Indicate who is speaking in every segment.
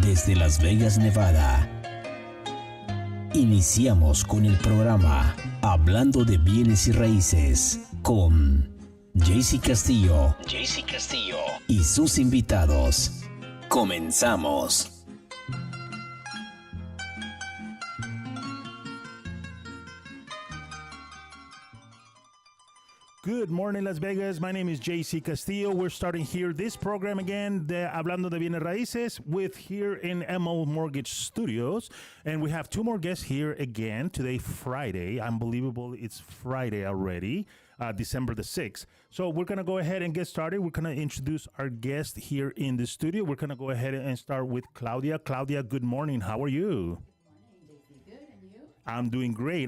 Speaker 1: desde Las Vegas, Nevada. Iniciamos con el programa Hablando de bienes y raíces con Castillo y sus invitados. Comenzamos.
Speaker 2: Good morning, Las Vegas. My name is JC Castillo. We're starting here this program again, Hablando de Bienes Raíces, with here in MO Mortgage Studios. And we have two more guests here again today, Friday. Unbelievable, it's Friday already, December the 6th. So we're going to go ahead and get started. We're going to introduce our guest here in the studio. We're going to go ahead and start with Claudia. Claudia, good morning. How are you? I'm doing great.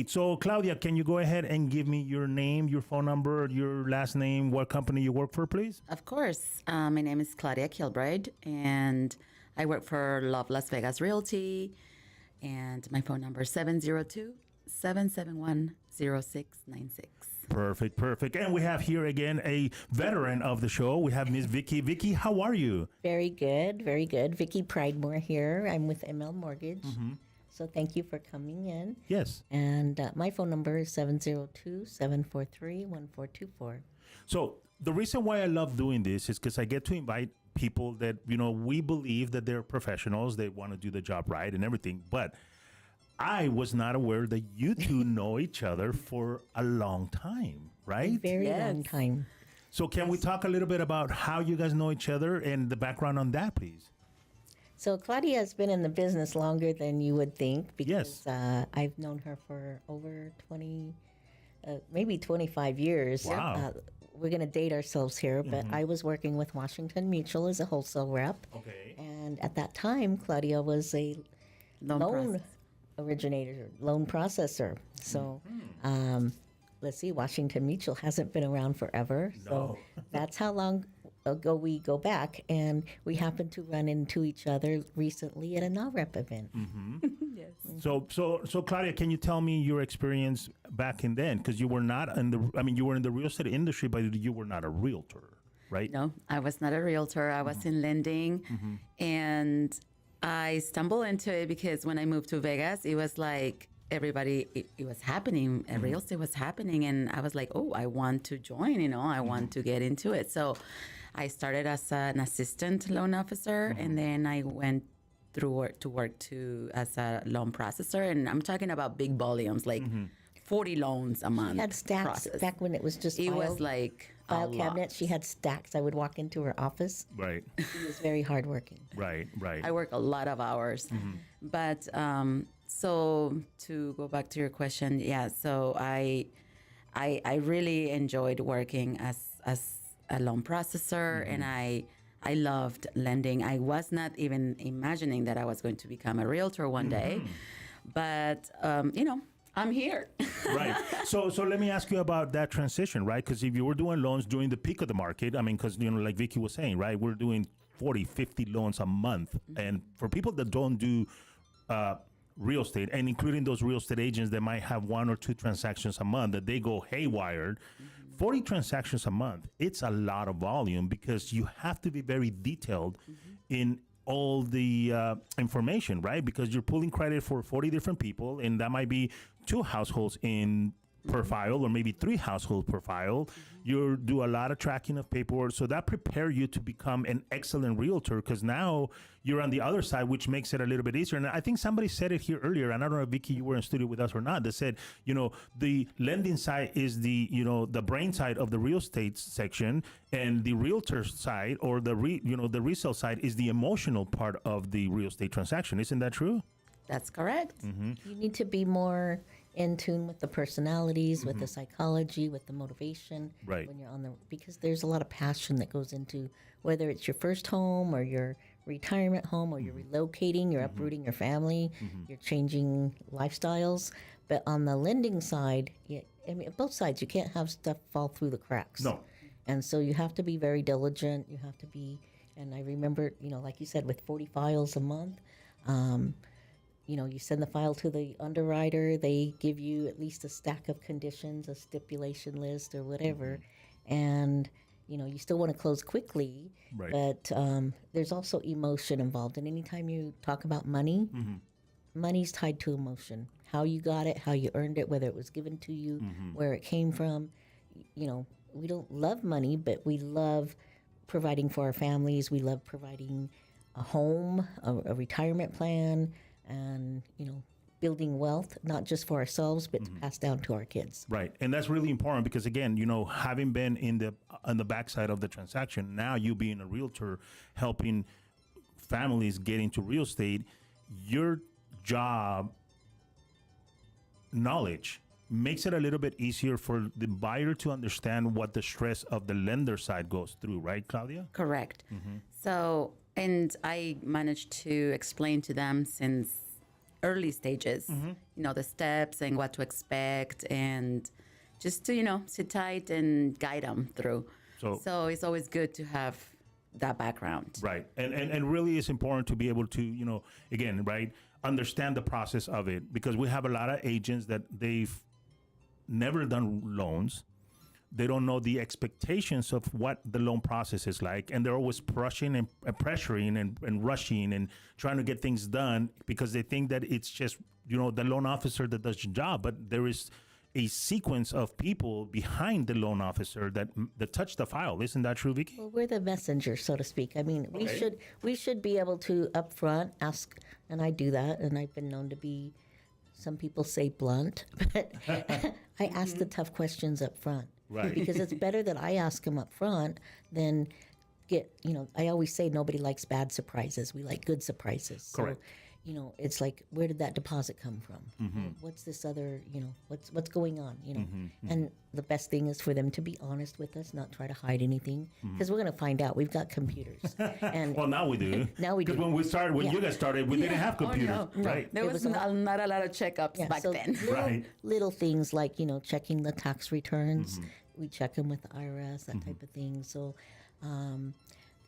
Speaker 2: So, Claudia, can you go ahead and give me your name, your phone number, your last name, what company you work for, please?
Speaker 3: Of course. My name is Claudia Kilbride, and I work for Love Las Vegas Realty, and my phone number is 702-771-0696.
Speaker 2: Perfect. And we have here again a veteran of the show. We have Miss Vicky. Vicky, how are you?
Speaker 4: Very good. Vicky Pridemore here. I'm with ML Mortgage. Mm-hmm. So thank you for coming in.
Speaker 2: Yes.
Speaker 4: And my phone number is 702-743-1424.
Speaker 2: So the reason why I love doing this is because I get to invite people that, we believe that they're professionals. They want to do the job right and everything. But I was not aware that you two know each other for a long time, right?
Speaker 4: A very long time.
Speaker 2: So can we talk a little bit about how you guys know each other and the background on that, please?
Speaker 4: So Claudia has been in the business longer than you would think because
Speaker 2: Yes.
Speaker 4: I've known her for over 20, maybe 25 years.
Speaker 2: Wow.
Speaker 4: We're going to date ourselves here, but I was working with Washington Mutual as a wholesale rep.
Speaker 2: Okay.
Speaker 4: And at that time, Claudia was a loan originator, loan processor. So let's see, Washington Mutual hasn't been around forever.
Speaker 2: No.
Speaker 4: So that's how long ago we go back, and we happened to run into each other recently at a NAREP event.
Speaker 3: Yes.
Speaker 2: So Claudia, can you tell me your experience back in then? Because you were not you were in the real estate industry, but you were not a realtor, right?
Speaker 3: No, I was not a realtor. I was in lending, and I stumbled into it because when I moved to Vegas, it was like everybody, it was happening. Real estate was happening, and I was like, oh, I want to join. I want to get into it. So I started as an assistant loan officer, and then I went through to work as a loan processor, and I'm talking about big volumes, like 40 loans a month.
Speaker 4: She had stacks back when it was just
Speaker 3: it was like
Speaker 4: file cabinets. She had stacks. I would walk into her office.
Speaker 2: Right.
Speaker 4: She was very hardworking.
Speaker 2: Right.
Speaker 3: I work a lot of hours, but so to go back to your question, so I really enjoyed working as a loan processor, and I loved lending. I was not even imagining that I was going to become a realtor one day, but I'm here.
Speaker 2: Right. So let me ask you about that transition, right? Because if you were doing loans during the peak of the market, because like Vicky was saying, right, we're doing 40, 50 loans a month, and for people that don't do real estate, and including those real estate agents that might have one or two transactions a month that they go haywire, 40 transactions a month, it's a lot of volume because you have to be very detailed in all the information, right? Because you're pulling credit for 40 different people, and that might be 2 households per file, or maybe 3 households per file. You do a lot of tracking of paperwork. So that prepare you to become an excellent realtor, because now you're on the other side, which makes it a little bit easier. And I think somebody said it here earlier, and I don't know if Vicky, you were in studio with us or not, that said, the lending side is the brain side of the real estate section, and the realtor side, or the resale side, is the emotional part of the real estate transaction. Isn't that true?
Speaker 3: That's correct.
Speaker 4: You need to be more in tune with the personalities, with the psychology, with the motivation.
Speaker 2: Right.
Speaker 4: When you're because there's a lot of passion that goes into whether it's your first home or your retirement home, or you're relocating, you're uprooting your family, you're changing lifestyles. But on the lending side, both sides, you can't have stuff fall through the cracks.
Speaker 2: No.
Speaker 4: And so you have to be very diligent. You have to be, and I remember, like you said, with 40 files a month, you send the file to the underwriter, they give you at least a stack of conditions, a stipulation list or whatever. And You still want to close quickly,
Speaker 2: Right.
Speaker 4: but there's also emotion involved. And anytime you talk about money, money's tied to emotion. How you got it, how you earned it, whether it was given to you, where it came from. We don't love money, but we love providing for our families. We love providing a home, a retirement plan, and, building wealth, not just for ourselves, but to pass down to our kids.
Speaker 2: Right. And that's really important because, again, having been on the backside of the transaction, now you being a realtor, helping families get into real estate, your job knowledge makes it a little bit easier for the buyer to understand what the stress of the lender side goes through, right, Claudia?
Speaker 3: Correct. So, and I managed to explain to them since early stages, the steps and what to expect, and just to, sit tight and guide them through. So it's always good to have that background.
Speaker 2: Right. And really it's important to be able to, again, right, understand the process of it, because we have a lot of agents that they've never done loans. They don't know the expectations of what the loan process is like, and they're always rushing and pressuring and rushing and trying to get things done because they think that it's just the loan officer that does the job. But there is a sequence of people behind the loan officer that touch the file. Isn't that true, Vicky?
Speaker 4: Well, we're the messenger, so to speak. I mean, we should be able to upfront ask, and I do that, and I've been known to be, some people say blunt, but I ask the tough questions up front.
Speaker 2: Right.
Speaker 4: Because it's better that I ask them up front than get, I always say nobody likes bad surprises. We like good surprises.
Speaker 2: Correct.
Speaker 4: So, it's like, where did that deposit come from? What's this other, what's going on, And the best thing is for them to be honest with us, not try to hide anything, because we're going to find out. We've got computers. And
Speaker 2: Well, now we do.
Speaker 4: Now we do.
Speaker 2: Because when you guys started, we didn't have computers, right?
Speaker 3: There was not a lot of checkups back
Speaker 4: so
Speaker 3: then.
Speaker 4: little things like, checking the tax returns. We check them with the IRS, that type of thing. So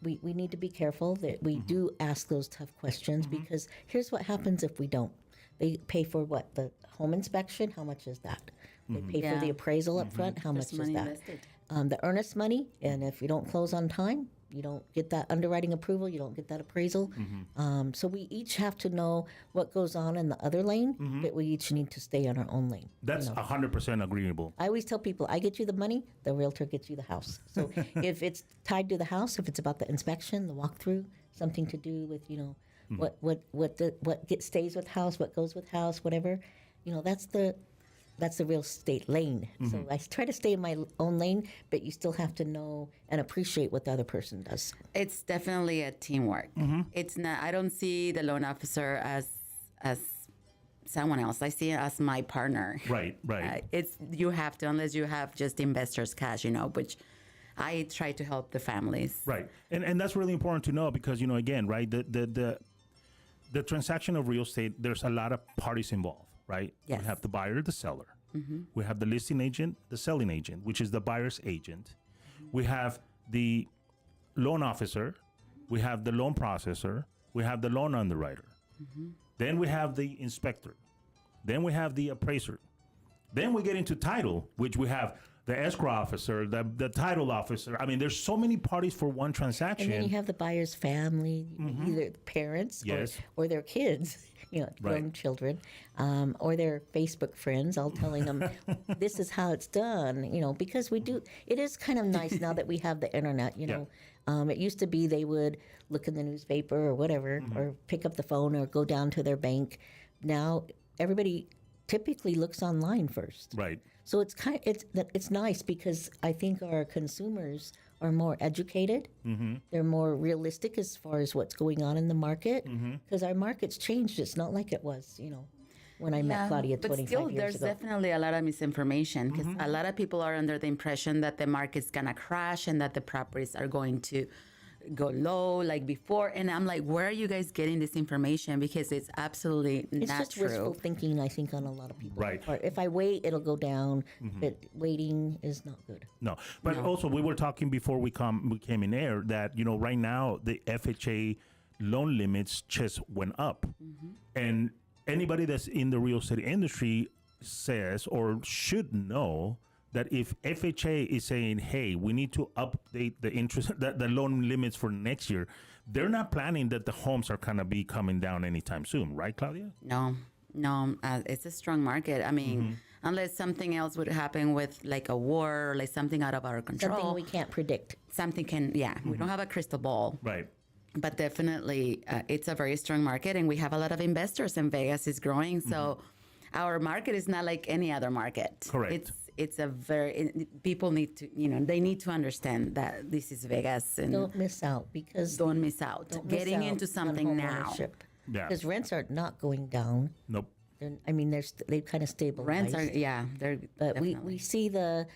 Speaker 4: we need to be careful that we do ask those tough questions, because here's what happens if we don't. They pay for what? The home inspection? How much is that? They pay for the appraisal up front? How much is
Speaker 3: money
Speaker 4: that?
Speaker 3: invested.
Speaker 4: The earnest money, and if you don't close on time, you don't get that underwriting approval, you don't get that appraisal. So we each have to know what goes on in the other lane, but we each need to stay on our own lane.
Speaker 2: That's 100% agreeable.
Speaker 4: I always tell people, I get you the money, the realtor gets you the house. So if it's tied to the house, if it's about the inspection, the walkthrough, something to do with, what stays with house, what goes with house, whatever, that's the real estate lane. So I try to stay in my own lane, but you still have to know and appreciate what the other person does.
Speaker 3: It's definitely a teamwork. It's not. I don't see the loan officer as someone else. I see it as my partner.
Speaker 2: Right.
Speaker 3: You have to, unless you have just investors' cash, which I try to help the families.
Speaker 2: Right. And that's really important to know because, again, right, the transaction of real estate, there's a lot of parties involved, right?
Speaker 3: Yes.
Speaker 2: We have the buyer, the seller. We have the listing agent, the selling agent, which is the buyer's agent. We have the loan officer. We have the loan processor. We have the loan underwriter. Then we have the inspector. Then we have the appraiser. Then we get into title, which we have the escrow officer, the title officer. I mean, there's so many parties for one transaction.
Speaker 4: And then you have the buyer's family, either parents or their kids, grown children, or their Facebook friends, all telling them, this is how it's done, because it is kind of nice now that we have the internet, It used to be they would look in the newspaper or whatever, or pick up the phone or go down to their bank. Now, everybody typically looks online first.
Speaker 2: Right.
Speaker 4: So it's nice because I think our consumers are more educated. They're more realistic as far as what's going on in the market because our market's changed. It's not like it was, when I met Claudia 25 years ago.
Speaker 3: But still, there's definitely a lot of misinformation because a lot of people are under the impression that the market's going to crash and that the properties are going to go low like before. And I'm like, where are you guys getting this information? Because it's absolutely
Speaker 4: it's
Speaker 3: not
Speaker 4: just
Speaker 3: true.
Speaker 4: wistful thinking, I think, on a lot of people's
Speaker 2: Right.
Speaker 4: part. If I wait, it'll go down, but waiting is not good.
Speaker 2: No, but also we were talking before we came in air that right now the FHA loan limits just went up, and anybody that's in the real estate industry says or should know that if FHA is saying, hey, we need to update the interest, the loan limits for next year, they're not planning that the homes are going to be coming down anytime soon, right, Claudia?
Speaker 3: No, it's a strong market. I mean, unless something else would happen with like a war, like something out of our control.
Speaker 4: Something we can't predict.
Speaker 3: Something can, we don't have a crystal ball.
Speaker 2: Right.
Speaker 3: But definitely, it's a very strong market, and we have a lot of investors in Vegas. Is growing, so our market is not like any other market.
Speaker 2: Correct.
Speaker 3: It's a very people need to they need to understand that this is Vegas, and
Speaker 4: Don't miss out because
Speaker 3: don't miss out.
Speaker 4: don't miss
Speaker 3: Getting
Speaker 4: out
Speaker 3: into
Speaker 4: on
Speaker 3: something now.
Speaker 4: homeownership.
Speaker 2: Yeah.
Speaker 4: Because rents are not going down.
Speaker 2: Nope.
Speaker 4: They've kind of stabilized.
Speaker 3: Rents are they're
Speaker 4: But
Speaker 3: definitely.
Speaker 4: we see the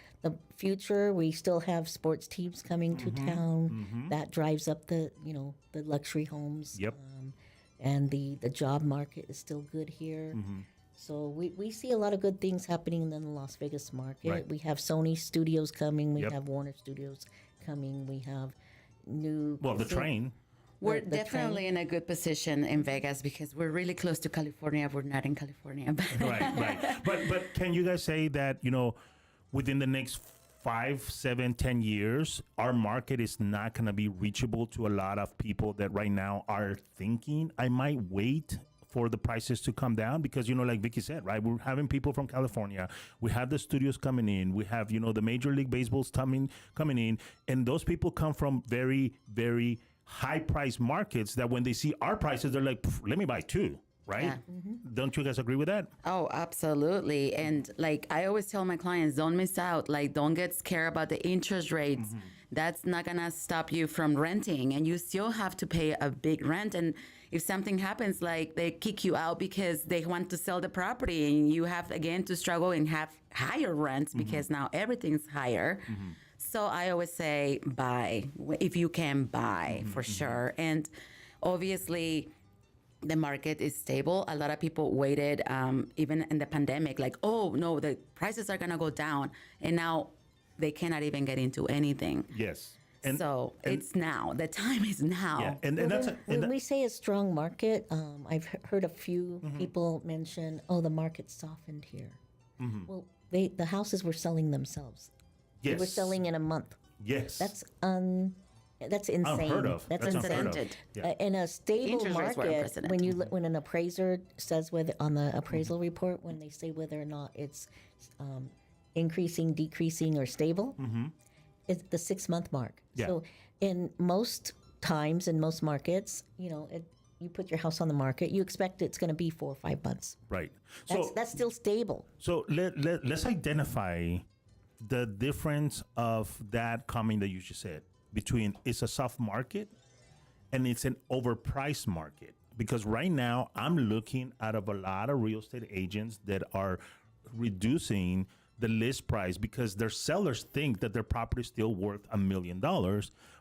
Speaker 4: future. We still have sports teams coming to town. That drives up the luxury homes.
Speaker 2: Yep.
Speaker 4: And the job market is still good here. So we see a lot of good things happening in the Las Vegas market.
Speaker 2: Right.
Speaker 4: We have Sony Studios coming. We
Speaker 2: Yep.
Speaker 4: have Warner Studios coming. We have new.
Speaker 2: Well, the train.
Speaker 3: We're
Speaker 4: the
Speaker 3: definitely in a good position in Vegas because we're really close to California. We're not in California, but
Speaker 2: Right. But can you guys say that, within the next 5, 7, 10 years, our market is not going to be reachable to a lot of people that right now are thinking, I might wait for the prices to come down? Because, like Vicky said, right, we're having people from California. We have the studios coming in. We have, the Major League Baseball's coming in. And those people come from very, very high price markets that when they see our prices, they're like, let me buy two. Right?
Speaker 3: Yeah.
Speaker 2: Don't you guys agree with that?
Speaker 3: oh, absolutely. And like I always tell my clients, don't miss out. Like, don't get scared about the interest rates. That's not gonna stop you from renting, and you still have to pay a big rent. And if something happens, like they kick you out because they want to sell the property, and you have again to struggle and have higher rents because now everything's higher. So I always say buy if you can buy for sure. And obviously, the market is stable. A lot of people waited, even in the pandemic, like, oh no, the prices are gonna go down, and now they cannot even get into anything.
Speaker 2: Yes.
Speaker 3: So it's now. The time is now.
Speaker 2: Yeah, and that's
Speaker 4: When we say a strong market, I've heard a few people mention, "Oh, the market softened here." Well, the houses were selling themselves. They were
Speaker 2: yes.
Speaker 4: selling in a month.
Speaker 2: Yes.
Speaker 4: That's insane.
Speaker 2: Unheard of.
Speaker 3: That's
Speaker 2: unheard of.
Speaker 3: unprecedented.
Speaker 2: Yeah.
Speaker 4: In a stable
Speaker 3: Interest rates were
Speaker 4: market,
Speaker 3: unprecedented.
Speaker 4: when an appraiser says whether on the appraisal report, when they say whether or not it's increasing, decreasing, or stable, it's the 6-month mark.
Speaker 2: Yeah.
Speaker 4: So in most times, in most markets, you put your house on the market, you expect it's going to be 4 or 5 months.
Speaker 2: Right.
Speaker 4: That's still stable.
Speaker 2: So let's identify the difference of that comment that you just said between it's a soft market and it's an overpriced market. Because right now I'm looking out of a lot of real estate agents that are reducing the list price because their sellers think that their property is still worth $1 million,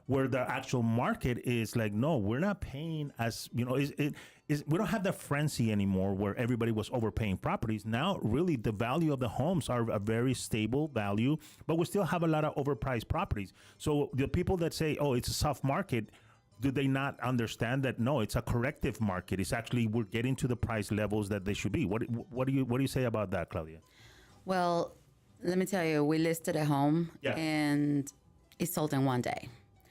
Speaker 2: where the actual market is like, no, we're not paying as, we don't have that frenzy anymore where everybody was overpaying properties. Now, really, the value of the homes are a very stable value, but we still have a lot of overpriced properties. So the people that say, oh, it's a soft market, do they not understand that, no, it's a corrective market? It's actually, we're getting to the price levels that they should be. What do you say about that, Claudia?
Speaker 3: Well, let me tell you, we listed a home
Speaker 2: Yeah.
Speaker 3: and it sold in one day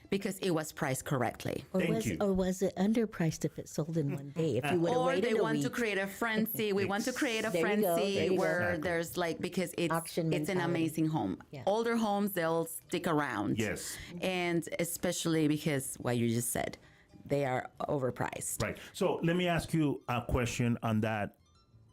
Speaker 3: because it was priced correctly.
Speaker 4: Or was it underpriced if it sold in one day? If you would have
Speaker 3: Or
Speaker 4: waited
Speaker 3: they
Speaker 4: a
Speaker 3: want
Speaker 4: week.
Speaker 3: to create a frenzy. We want to create a
Speaker 4: There you go,
Speaker 3: frenzy
Speaker 4: there you go.
Speaker 3: where
Speaker 2: Exactly.
Speaker 3: there's like, because it's
Speaker 4: Auction
Speaker 3: an
Speaker 4: mentality.
Speaker 3: amazing home.
Speaker 4: Yeah.
Speaker 3: Older homes, they'll stick around.
Speaker 2: Yes.
Speaker 3: And especially because what you just said, they are overpriced.
Speaker 2: Right. So let me ask you a question on that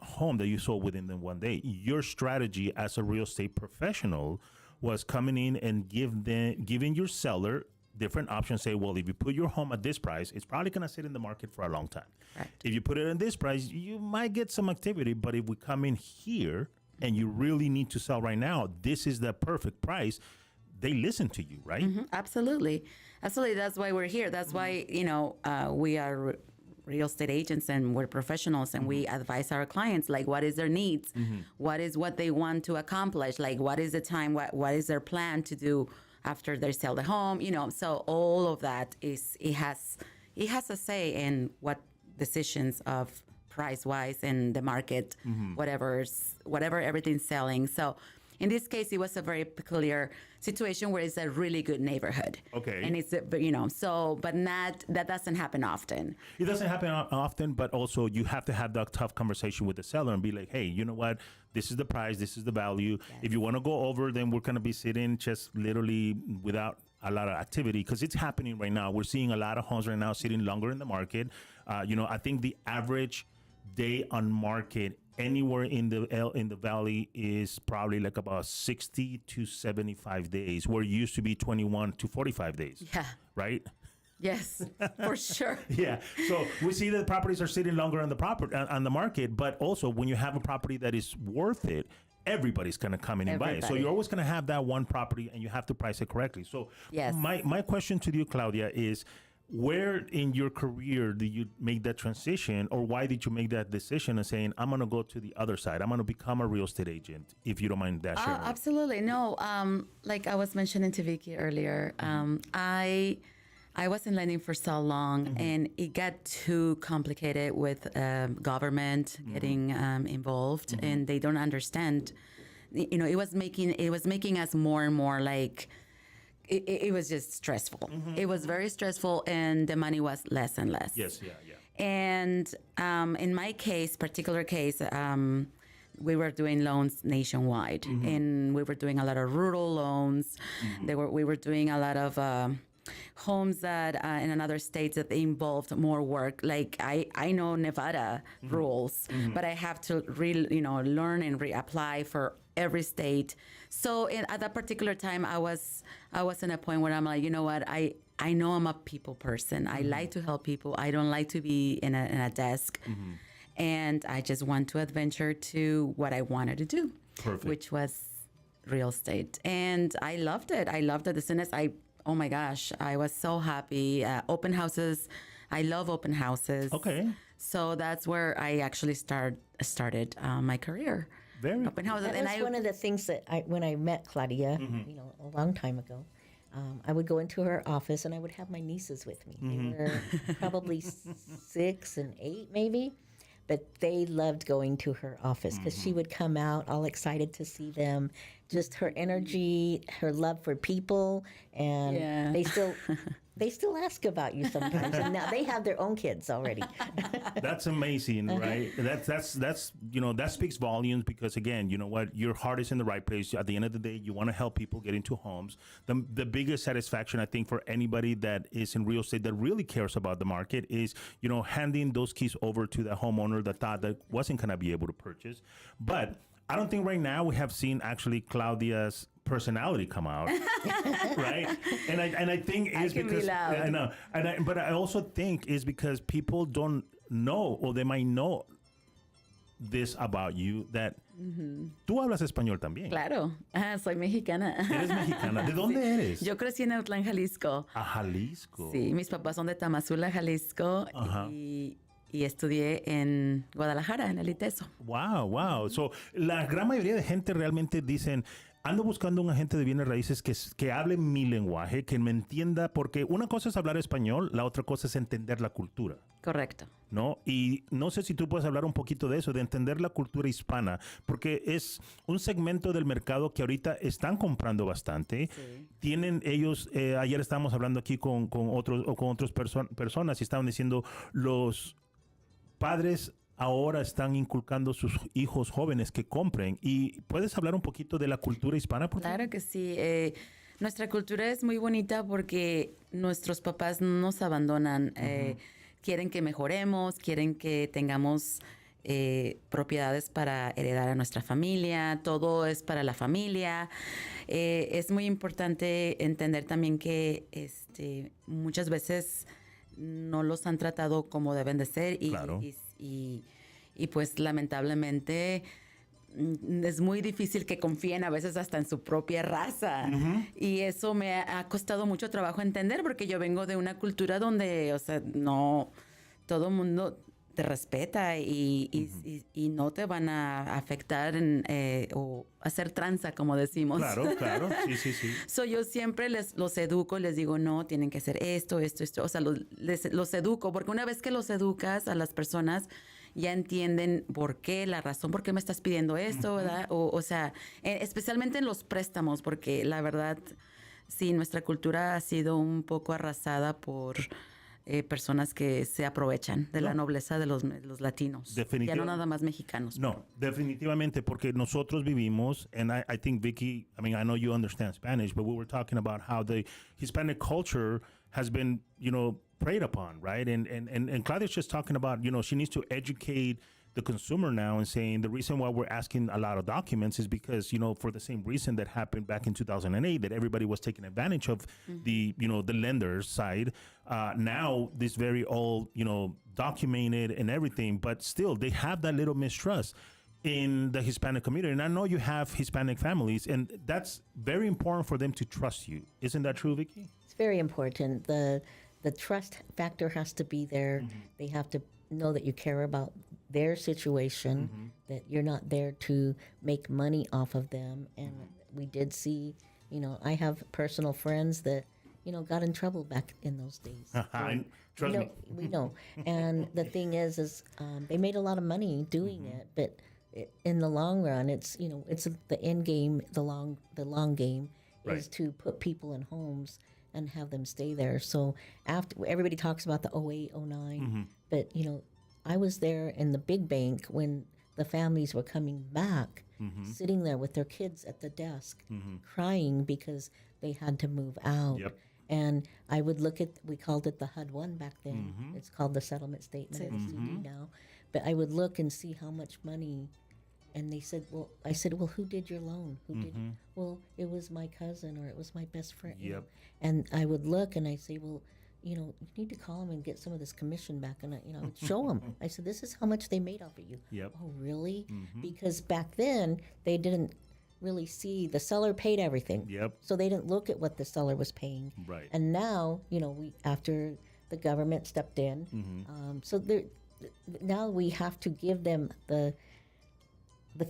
Speaker 2: home that you sold within the one day. Your strategy as a real estate professional was coming in and giving your seller different options. Say, well, if you put your home at this price, it's probably going to sit in the market for a long time.
Speaker 3: Right.
Speaker 2: If you put it at this price, you might get some activity. But if we come in here and you really need to sell right now, this is the perfect price. They listen to you, right?
Speaker 3: Absolutely. Absolutely. That's why we're here. That's why, we are real estate agents and we're professionals and we advise our clients, like, what is their needs? What is what they want to accomplish? Like, what is the time? What is their plan to do after they sell the home? So all of that it has a say in what decisions of price wise in the market, whatever everything's selling. So In this case, it was a very peculiar situation where it's a really good neighborhood.
Speaker 2: Okay.
Speaker 3: And it's, but that doesn't happen often.
Speaker 2: It doesn't happen often, but also you have to have that tough conversation with the seller and be like, hey, you know what? This is the price. This is the value.
Speaker 3: Yes.
Speaker 2: If you want to go over, then we're going to be sitting just literally without a lot of activity, because it's happening right now. We're seeing a lot of homes right now sitting longer in the market. I think the average day on market anywhere in the valley is probably like about 60 to 75 days, where it used to be 21 to 45 days.
Speaker 3: Yeah.
Speaker 2: Right?
Speaker 3: Yes, for sure.
Speaker 2: Yeah. So we see that properties are sitting longer on the market, but also when you have a property that is worth it, everybody's going to come in and buy it. So you're always going to have that one property, and you have to price it correctly. So
Speaker 3: yes.
Speaker 2: my question to you, Claudia, is where in your career did you make that transition, or why did you make that decision of saying, I'm going to go to the other side? I'm going to become a real estate agent, if you don't mind that sharing.
Speaker 3: Absolutely. No, like I was mentioning to Vicky earlier, I was in lending for so long, and it got too complicated with government getting involved, and they don't understand. It was making us more and more like it was just stressful. It was very stressful, and the money was less and less.
Speaker 2: Yes, yeah.
Speaker 3: And in my particular case, we were doing loans nationwide, and we were doing a lot of rural loans. We were doing a lot of homes that in another states that involved more work. Like I know Nevada rules, but I have to learn and reapply for every state. So at that particular time, I was in a point where I'm like, you know what, I know I'm a people person. I like to help people. I don't like to be in a desk. And I just want to adventure to what I wanted to do, which was real estate. And I loved it. As soon as oh my gosh, I was so happy. Open houses. I love open houses.
Speaker 2: Okay.
Speaker 3: So that's where I actually started my career.
Speaker 2: Very
Speaker 3: open houses.
Speaker 4: That was one of the things that when I met Claudia, a long time ago, I would go into her office and I would have my nieces with me. They were probably 6 and 8 maybe. But they loved going to her office because she would come out all excited to see them. Just her energy, her love for people, and they still ask about you sometimes. And now they have their own kids already.
Speaker 2: That's amazing, right? That speaks volumes, because again, you know what, your heart is in the right place. At the end of the day, you want to help people get into homes. The biggest satisfaction, I think, for anybody that is in real estate that really cares about the market is, handing those keys over to the homeowner that thought that wasn't going to be able to purchase. But I don't think right now we have seen actually Claudia's personality come out, right? And I think it's because I know, but I also think is because people don't know, or they might know this about you, that tú hablas español también.
Speaker 3: Claro, soy mexicana.
Speaker 2: Eres mexicana. ¿De dónde eres?
Speaker 3: Yo crecí en Autlán, Jalisco.
Speaker 2: A Jalisco.
Speaker 3: Sí, mis papás son de Tamazula, Jalisco, y estudié en Guadalajara, en el ITESO.
Speaker 2: Wow. So, la gran mayoría de gente realmente dicen, ando buscando un agente de bienes raíces que hable mi lenguaje, que me entienda, porque una cosa es hablar español, la otra cosa es entender la cultura.
Speaker 3: Correcto.
Speaker 2: ¿No? Y no sé si tú puedes hablar un poquito de eso, de entender la cultura hispana, porque es un segmento del mercado que ahorita están comprando bastante. Sí. Tienen ellos, ayer estábamos hablando aquí con otras personas y estaban diciendo, los padres ahora están inculcando a sus hijos jóvenes que compren. ¿Y puedes hablar un poquito de la cultura hispana, por favor?
Speaker 3: Claro que sí. Nuestra cultura es muy bonita porque nuestros papás nos abandonan. Quieren que mejoremos, quieren que tengamos propiedades para heredar a nuestra familia. Todo es para la familia. Es muy importante entender también que muchas veces no los han tratado como deben de ser y pues lamentablemente es muy difícil que confíen a veces hasta en su propia raza. Y eso me ha costado mucho trabajo entender, porque yo vengo de una cultura donde, no todo el mundo te respeta y no te van a afectar o hacer tranza, como decimos.
Speaker 2: Claro. Sí.
Speaker 3: So, yo siempre los educo, les digo, no, tienen que hacer esto. O sea, los educo, porque una vez que los educas a las personas, ya entienden por qué, la razón por qué me estás pidiendo esto, ¿verdad? O sea, especialmente en los préstamos, porque la verdad, sí, nuestra cultura ha sido un poco arrasada por personas que se aprovechan de la nobleza de los latinos. Ya no nada más mexicanos.
Speaker 2: No, definitivamente, porque nosotros vivimos, and I think Vicky, I mean, I know you understand Spanish, but we were talking about how the Hispanic culture has been, preyed upon, right? And Claudia's just talking about, she needs to educate the consumer now and saying the reason why we're asking a lot of documents is because, for the same reason that happened back in 2008, that everybody was taking advantage of the lender's side. Now, this very old, documented and everything, but still they have that little mistrust in the Hispanic community. And I know you have Hispanic families, and that's very important for them to trust you. Isn't that true, Vicky?
Speaker 4: It's very important. The trust factor has to be there. They have to know that you care about their situation, that you're not there to make money off of them. And we did see, I have personal friends that, got in trouble back in those days.
Speaker 2: Trust me.
Speaker 4: We know. And the thing is they made a lot of money doing it, but in the long run, it's, it's the end game, the long game is to put people in homes and have them stay there. So after everybody talks about the 08, 09, but I was there in the big bank when the families were coming back, sitting there with their kids at the desk, crying because they had to move out.
Speaker 2: Yep.
Speaker 4: And I would look at, we called it the HUD-1 back then. It's called the settlement statement of the CD now. But I would look and see how much money. And they said, I said, who did your loan? Who did? Well, it was my cousin or it was my best friend.
Speaker 2: Yep.
Speaker 4: And I would look and I say, you need to call them and get some of this commission back. And I would show them. I said, this is how much they made off of you.
Speaker 2: Yep.
Speaker 4: Oh, really? Because back then they didn't really see the seller paid everything.
Speaker 2: Yep.
Speaker 4: So they didn't look at what the seller was paying.
Speaker 2: Right.
Speaker 4: And now, we after the government stepped in, so now we have to give them the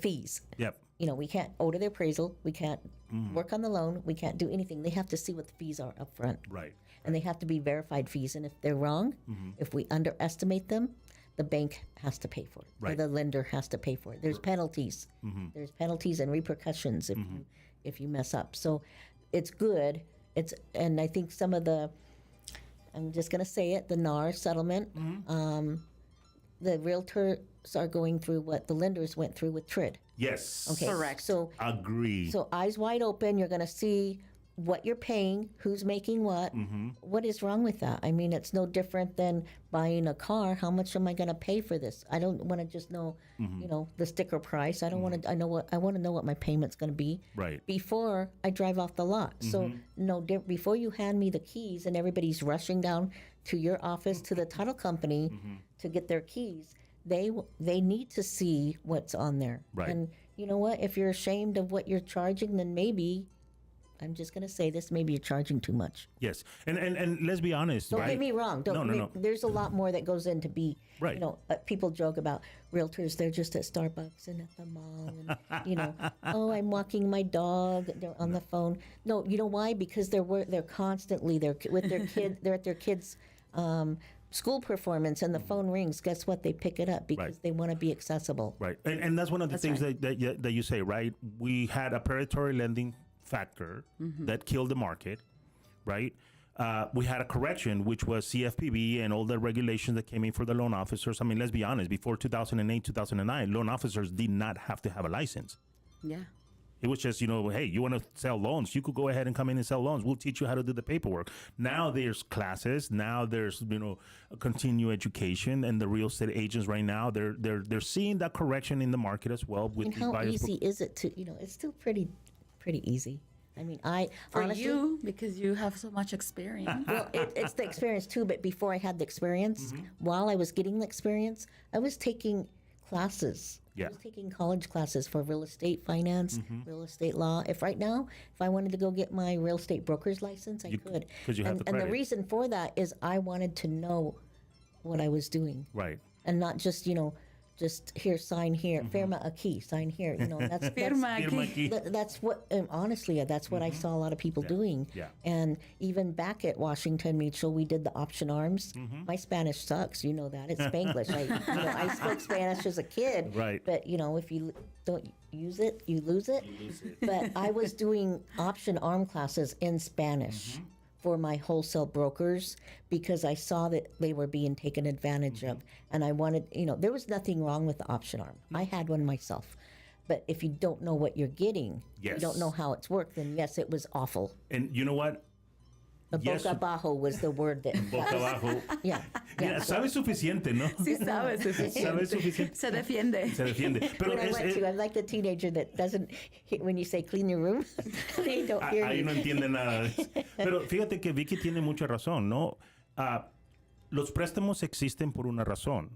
Speaker 4: fees.
Speaker 2: Yep.
Speaker 4: We can't order the appraisal. We can't work on the loan. We can't do anything. They have to see what the fees are up front.
Speaker 2: Right.
Speaker 4: And they have to be verified fees. And if they're wrong, if we underestimate them, the bank has to pay for it. Or
Speaker 2: Right.
Speaker 4: the lender has to pay for it. There's penalties. There's penalties and repercussions if you mess up. So it's good. And I think some of I'm just going to say it, the NAR settlement, the realtors are going through what the lenders went through with TRID.
Speaker 2: Yes.
Speaker 4: Okay.
Speaker 3: Correct.
Speaker 4: So
Speaker 2: Agree.
Speaker 4: so eyes wide open, you're going to see what you're paying, who's making what. What is wrong with that? I mean, it's no different than buying a car. How much am I going to pay for this? I don't want to just know, the sticker price. I don't want to. I want to know what my payment's going to be.
Speaker 2: Right.
Speaker 4: Before I drive off the lot. So before you hand me the keys and everybody's rushing down to your office to the title company to get their keys, they need to see what's on there.
Speaker 2: Right.
Speaker 4: And you know what? If you're ashamed of what you're charging, then maybe. I'm just going to say this, maybe you're charging too much.
Speaker 2: Yes. And let's be honest,
Speaker 4: Don't
Speaker 2: right?
Speaker 4: get me wrong.
Speaker 2: No.
Speaker 4: There's a lot more that goes into
Speaker 2: Right.
Speaker 4: People joke about realtors, they're just at Starbucks and at the mall and, oh, I'm walking my dog, they're on the phone. No, you know why? Because they're constantly, they're with their kid, they're at their kids' school performance and the phone rings. Guess what? They pick it up because they want to be accessible.
Speaker 2: Right. And that's one of the things that you say, right? We had a predatory lending factor that killed the market, right? We had a correction, which was CFPB and all the regulations that came in for the loan officers. I mean, let's be honest, before 2008, 2009, loan officers did not have to have a license.
Speaker 3: Yeah.
Speaker 2: It was just, hey, you want to sell loans, you could go ahead and come in and sell loans. We'll teach you how to do the paperwork. Now there's classes. Now there's, continued education, and the real estate agents right now, they're seeing that correction in the market as well. With
Speaker 4: And how easy is it to, it's still pretty easy. I mean,
Speaker 3: For
Speaker 4: honestly,
Speaker 3: you, because you have so much experience.
Speaker 4: well, it's the experience too. But before I had the experience, while I was getting the experience, I was taking classes.
Speaker 2: Yeah.
Speaker 4: I was taking college classes for real estate finance, real estate law. If I wanted to go get my real estate broker's license, I could.
Speaker 2: 'cause you have the
Speaker 4: And the
Speaker 2: credit.
Speaker 4: reason for that is I wanted to know what I was doing.
Speaker 2: Right.
Speaker 4: And not just, just here, sign here, firma aquí, sign here. You know, that's
Speaker 3: Firma
Speaker 2: Firma
Speaker 3: aquí.
Speaker 2: aquí.
Speaker 4: that's what, and honestly, that's what I saw a lot of people doing.
Speaker 2: Yeah.
Speaker 4: And even back at Washington Mutual, we did the option arms. My Spanish sucks, you know that. It's Spanglish. I spoke Spanish as a kid.
Speaker 2: Right.
Speaker 4: But, you know, if you don't use it, you lose it. But I was doing option arm classes in Spanish for my wholesale brokers because I saw that they were being taken advantage of. And I wanted, you know, there was nothing wrong with the option arm. I had one myself. But if you don't know what you're getting, you
Speaker 2: Yes.
Speaker 4: don't know how it's worked, then yes, it was awful.
Speaker 2: And you know what?
Speaker 4: The
Speaker 2: Yes.
Speaker 4: boca abajo was the word that.
Speaker 2: Boca abajo.
Speaker 4: Yeah.
Speaker 2: Mira, sabes suficiente, ¿no?
Speaker 3: Sí sabes suficiente.
Speaker 2: Sabes suficiente.
Speaker 3: Se defiende.
Speaker 2: Se defiende. Pero
Speaker 4: I'm like the teenager that doesn't, when you say clean your room, they don't hear
Speaker 2: ahí
Speaker 4: you.
Speaker 2: no entiende nada. Pero fíjate que Vicky tiene mucha razón, ¿no? Los préstamos existen por una razón.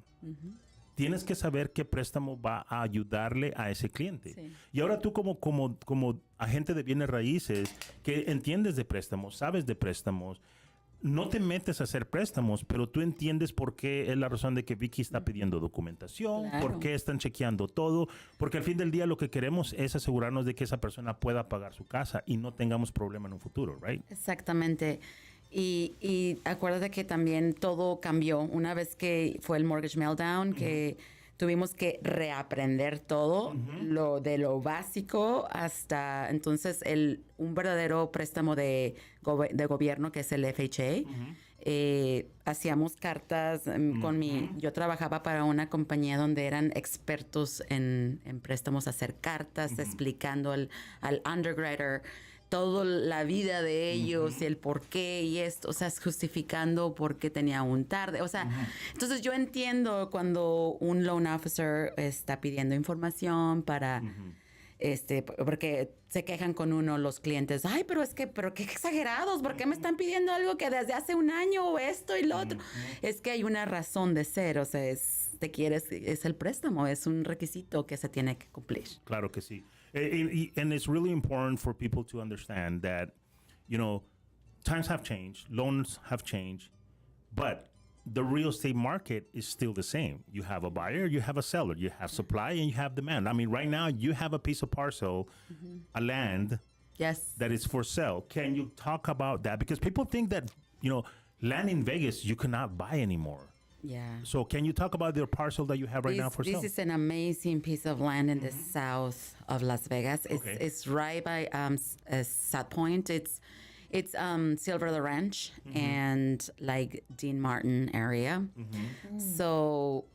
Speaker 2: Tienes que saber qué préstamo va a ayudarle a ese cliente.
Speaker 3: Sí.
Speaker 2: Y ahora tú como agente de bienes raíces, que entiendes de préstamos, sabes de préstamos, no te metes a hacer préstamos, pero tú entiendes por qué es la razón de que Vicky está pidiendo documentación,
Speaker 3: Claro.
Speaker 2: por qué están chequeando todo, porque al fin del día lo que queremos es asegurarnos de que esa persona pueda pagar su casa y no tengamos problema en un futuro, right?
Speaker 3: Exactamente. Y acuérdate que también todo cambió una vez que fue el mortgage meltdown, que tuvimos que reaprender todo, lo de lo básico hasta entonces un verdadero préstamo de gobierno que es el FHA. Hacíamos cartas yo trabajaba para una compañía donde eran expertos en préstamos, hacer cartas explicando al underwriter toda la vida de ellos y el por qué y esto, o sea, justificando por qué tenía un tarde, o sea, entonces yo entiendo cuando un loan officer está pidiendo información para, porque se quejan con uno los clientes, ay, pero qué exagerados, ¿por qué me están pidiendo algo que desde hace un año o esto y lo otro? Es que hay una razón de ser, o sea, es el préstamo, es un requisito que se tiene que cumplir.
Speaker 2: Claro que sí. And it's really important for people to understand that, you know, times have changed, loans have changed, but the real estate market is still the same. You have a buyer, you have a seller, you have supply, and you have demand. I mean, right now, you have a piece of parcel, a land
Speaker 3: Yes.
Speaker 2: that is for sale. Can you talk about that? Because people think that, you know, land in Vegas, you cannot buy anymore.
Speaker 3: Yeah.
Speaker 2: So can you talk about the parcel that you have right now for sale?
Speaker 3: This is an amazing piece of land in the south of Las Vegas. It's right by South Point. It's Silver the Ranch and like Dean Martin area. So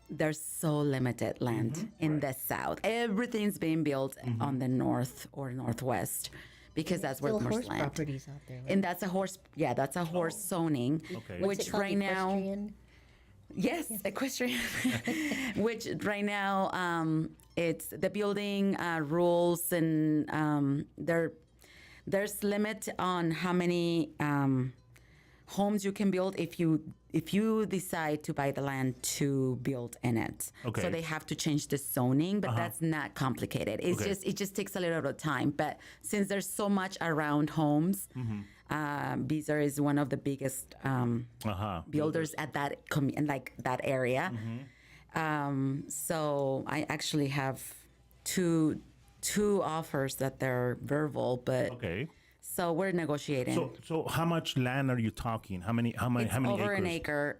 Speaker 3: there's so limited land in the south. Everything's being built on the north or northwest. Because that's where
Speaker 4: Still
Speaker 3: there's
Speaker 4: horse
Speaker 3: land.
Speaker 4: properties out there. Right?
Speaker 3: And that's a horse zoning,
Speaker 2: Okay.
Speaker 4: What's
Speaker 3: which
Speaker 4: it called,
Speaker 3: right now,
Speaker 4: equestrian?
Speaker 3: yes, equestrian, which right now it's the building rules and there's limit on how many homes you can build if you decide to buy the land to build in it.
Speaker 2: Okay.
Speaker 3: So they have to change the zoning, but that's not complicated. It's
Speaker 2: Okay.
Speaker 3: it just takes a little bit of time. But since there's so much around homes, Beazer is one of the biggest builders at that in like that area. So I actually have two offers that they're verbal, but
Speaker 2: Okay.
Speaker 3: so we're negotiating.
Speaker 2: So how much land are you talking? How many
Speaker 3: It's
Speaker 2: acres?
Speaker 3: over an acre,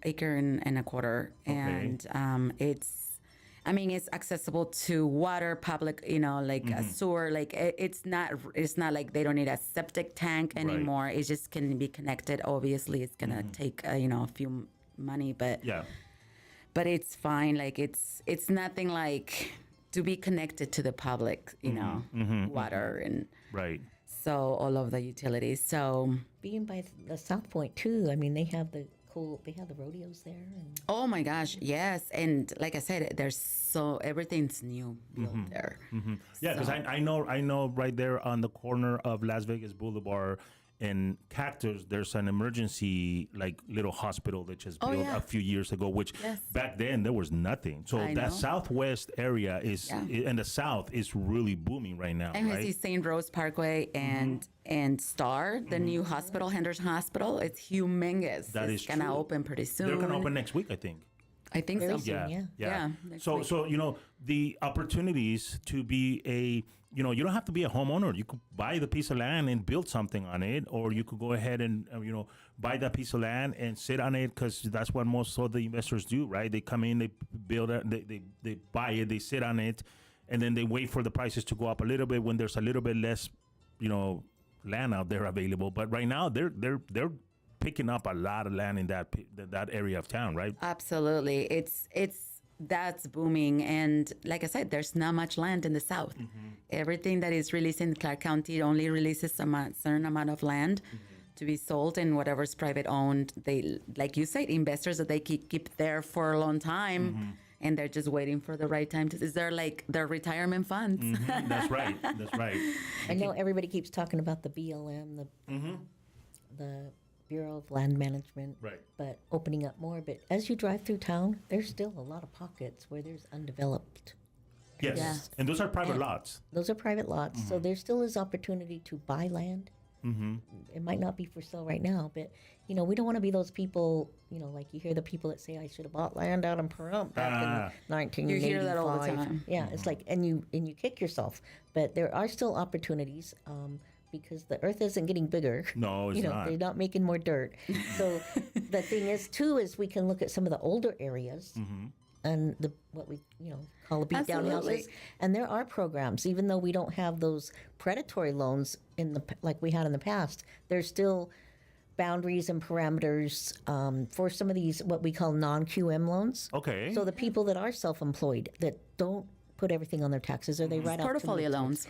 Speaker 3: acre and a quarter, and it's accessible to water, public, like a sewer. Like it's not like they don't need a septic tank anymore. It just can be connected. Obviously, it's gonna take a few money, but
Speaker 2: Yeah.
Speaker 3: but it's fine. Like it's nothing like to be connected to the public, water and
Speaker 2: Right.
Speaker 3: so all of the utilities. So
Speaker 4: Being by the South Point too. I mean, they have the rodeos there. And
Speaker 3: oh my gosh, yes. And like I said, everything's new built there.
Speaker 2: Yeah, because I know right there on the corner of Las Vegas Boulevard in Cactus, there's an emergency like little hospital that just built
Speaker 3: yeah.
Speaker 2: a few years ago, which
Speaker 3: Yes.
Speaker 2: back then there was nothing. So
Speaker 3: I
Speaker 2: that
Speaker 3: know.
Speaker 2: southwest area is
Speaker 3: Yeah.
Speaker 2: in the south is really booming right now,
Speaker 3: And I see
Speaker 2: right?
Speaker 3: St. Rose Parkway and Star, the new hospital, Henderson Hospital. It's humongous.
Speaker 2: That
Speaker 3: it's
Speaker 2: is
Speaker 3: gonna
Speaker 2: true.
Speaker 3: open pretty soon.
Speaker 2: They're gonna open next week, I think.
Speaker 3: I think
Speaker 4: Very
Speaker 3: so.
Speaker 4: soon.
Speaker 2: Yeah,
Speaker 4: Yeah.
Speaker 3: next
Speaker 2: So,
Speaker 3: week.
Speaker 2: the opportunities to be you don't have to be a homeowner. You could buy the piece of land and build something on it, or you could go ahead and, buy that piece of land and sit on it, because that's what most of the investors do, right? They come in, they build it, they buy it, they sit on it, and then they wait for the prices to go up a little bit when there's a little bit less, land out there available. But right now, they're picking up a lot of land in that area of town, right?
Speaker 3: Absolutely. That's booming. And like I said, there's not much land in the South. Everything that is released in Clark County only releases a certain amount of land to be sold, and whatever's private owned, they, like you said, investors that they keep there for a long time. And they're just waiting for the right time is there like their retirement funds.
Speaker 2: That's right. That's right.
Speaker 4: I know everybody keeps talking about the BLM, the Bureau of Land Management,
Speaker 2: Right.
Speaker 4: but opening up more. But as you drive through town, there's still a lot of pockets where there's undeveloped.
Speaker 2: Yes.
Speaker 3: Yeah.
Speaker 2: And those are private
Speaker 4: And
Speaker 2: lots.
Speaker 4: Those are private lots, so there still is opportunity to buy land. It might not be for sale right now, but we don't want to be those people. Like you hear the people that say, "I should have bought land out in Pahrump back in 1985."
Speaker 3: You hear that all the time.
Speaker 4: Yeah, it's like, and you kick yourself. But there are still opportunities. Because the earth isn't getting bigger.
Speaker 2: No, it's not.
Speaker 4: They're not making more dirt. So the thing is, too, is we can look at some of the older areas and what we call the beat down
Speaker 3: Absolutely.
Speaker 4: houses. And there are programs, even though we don't have those predatory loans like we had in the past. There's still boundaries and parameters for some of these what we call non-QM loans.
Speaker 2: Okay.
Speaker 4: So the people that are self-employed that don't put everything on their taxes, or they write out
Speaker 3: Portfolio loans.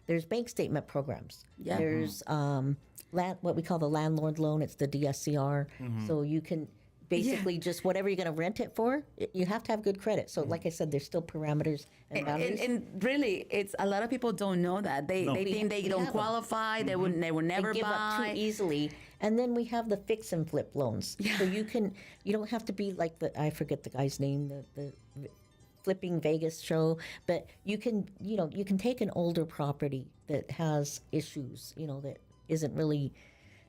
Speaker 4: There's bank statement programs.
Speaker 3: Yeah.
Speaker 4: There's what we call the landlord loan. It's the DSCR. So you can basically just whatever you're going to rent it for, you have to have good credit. So like I said, there's still parameters and boundaries.
Speaker 3: And really, it's a lot of people don't know that. They think they don't
Speaker 4: have 'em.
Speaker 3: qualify. They would never
Speaker 4: They give up too
Speaker 3: buy.
Speaker 4: easily. And then we have the fix and flip loans. So you don't have to be like I forget the guy's name, the Flipping Vegas show, but you can take an older property that has issues, that isn't really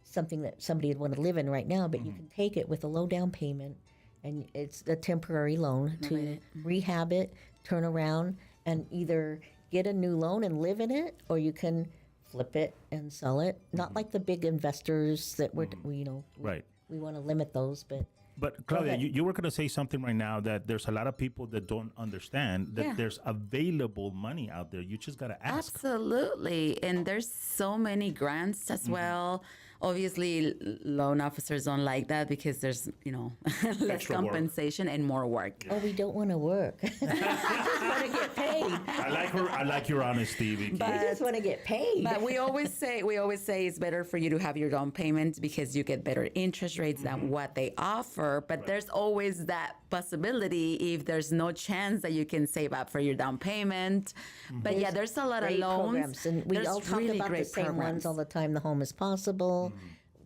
Speaker 4: something that somebody would want to live in right now, but you can take it with a low down payment, and it's a temporary loan to rehab it, turn around, and either get a new loan and live in it, or you can flip it and sell it. Not like the big investors that
Speaker 2: Right.
Speaker 4: we want to limit those, but
Speaker 2: But Claudia,
Speaker 4: ahead.
Speaker 2: you were going to say something right now that there's a lot of people that don't understand that
Speaker 3: Yeah.
Speaker 2: there's available money out there. You just got to ask.
Speaker 3: Absolutely. And there's so many grants as well. Obviously, loan officers don't like that because there's, less
Speaker 2: Extra work.
Speaker 3: compensation and more work.
Speaker 4: oh, we don't want to work. We just want to get paid.
Speaker 2: I like your honesty, Vicky.
Speaker 4: We just want to get paid.
Speaker 3: But we always say it's better for you to have your down payment because you get better interest rates than what they offer. But there's always that possibility if there's no chance that you can save up for your down payment. But yeah, there's a lot of
Speaker 4: Great
Speaker 3: loans.
Speaker 4: programs, and we
Speaker 3: There's
Speaker 4: all talk
Speaker 3: really
Speaker 4: about the
Speaker 3: great
Speaker 4: same ones
Speaker 3: programs.
Speaker 4: all the time. The Home is Possible,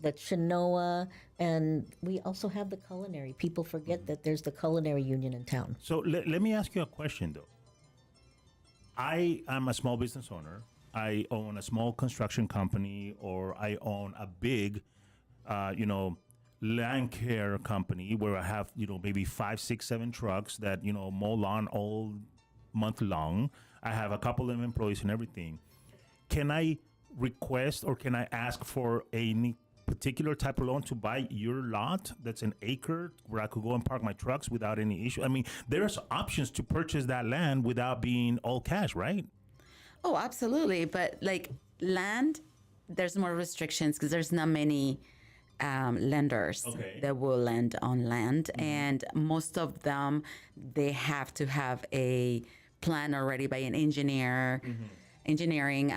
Speaker 4: the Chinoa, and we also have the culinary. People forget that there's the culinary union in town.
Speaker 2: So let me ask you a question, though. I am a small business owner. I own a small construction company, or I own a big, land care company where I have, maybe 5, 6, 7 trucks that, mow lawn all month long. I have a couple of employees and everything. Can I request or can I ask for any particular type of loan to buy your lot that's an acre where I could go and park my trucks without any issue? I mean, there's options to purchase that land without being all cash, right?
Speaker 3: Oh, absolutely. But like land, there's more restrictions because there's not many lenders that will lend on land. And most of them, they have to have a plan already by an engineer, engineering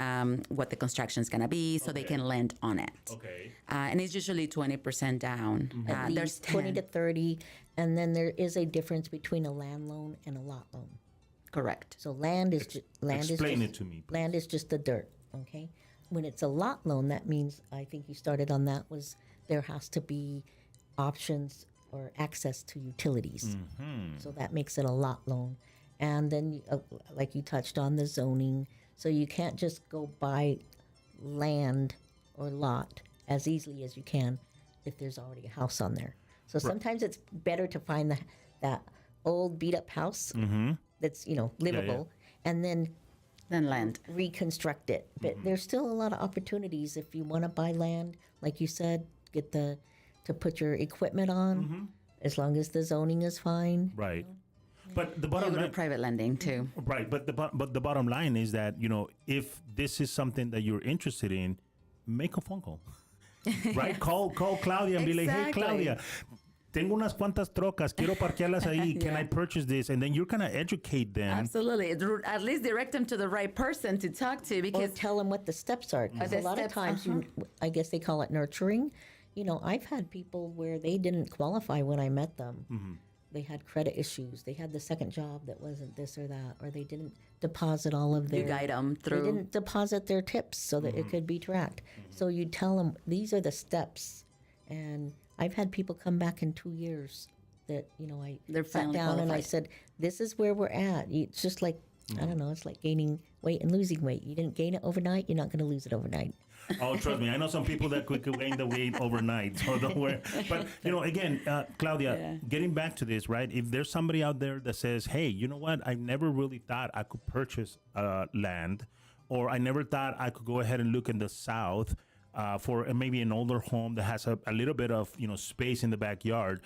Speaker 3: what the construction is going to be so they can lend on it.
Speaker 2: Okay.
Speaker 3: And it's usually 20% down.
Speaker 4: At
Speaker 3: There's
Speaker 4: least 20 to
Speaker 3: 10.
Speaker 4: 30, and then there is a difference between a land loan and a lot loan.
Speaker 3: Correct.
Speaker 4: So land is
Speaker 2: Explain it to me, please.
Speaker 4: Land is just the dirt. Okay. When it's a lot loan, that means I think you started on that was there has to be options or access to utilities. So that makes it a lot loan. And then, like you touched on, the zoning. So you can't just go buy land or lot as easily as you can if there's already a house on there. So sometimes it's better to find that old beat up house that's, livable, and then
Speaker 3: land.
Speaker 4: reconstruct it. But there's still a lot of opportunities if you want to buy land, like you said, to put your equipment on, as long as the zoning is fine.
Speaker 2: Right. But the
Speaker 3: You
Speaker 2: bottom
Speaker 3: go to
Speaker 2: line,
Speaker 3: private lending too.
Speaker 2: right? But the bottom line is that if this is something that you're interested in, make a phone call, right? Call Claudia and be like, hey,
Speaker 3: Exactly.
Speaker 2: Claudia, tengo unas cuantas trocas, quiero parquearlas ahí. Can I purchase this? And then you're gonna educate them.
Speaker 3: Absolutely. At least direct them to the right person to talk to,
Speaker 4: Or
Speaker 3: because
Speaker 4: tell them what the steps are. Because
Speaker 3: The
Speaker 4: a lot
Speaker 3: steps,
Speaker 4: of times, I guess they call it nurturing. I've had people where they didn't qualify when I met them. They had credit issues. They had the second job that wasn't this or that, or they didn't deposit all of their.
Speaker 3: you guide them
Speaker 4: They
Speaker 3: through.
Speaker 4: didn't deposit their tips so that it could be tracked. So you tell them these are the steps, and I've had people come back in 2 years that I
Speaker 3: They're
Speaker 4: sat
Speaker 3: finally
Speaker 4: down and I
Speaker 3: qualified.
Speaker 4: said, "This is where we're at." It's just like I don't know. It's like gaining weight and losing weight. You didn't gain it overnight. You're not going to lose it overnight.
Speaker 2: Oh, trust me, I know some people that could gain the weight overnight. So don't worry. But again, Claudia, getting back to this, right? If there's somebody out there that says, "Hey, you know what? I never really thought I could purchase land, or I never thought I could go ahead and look in the South for maybe an older home that has a little bit of space in the backyard,"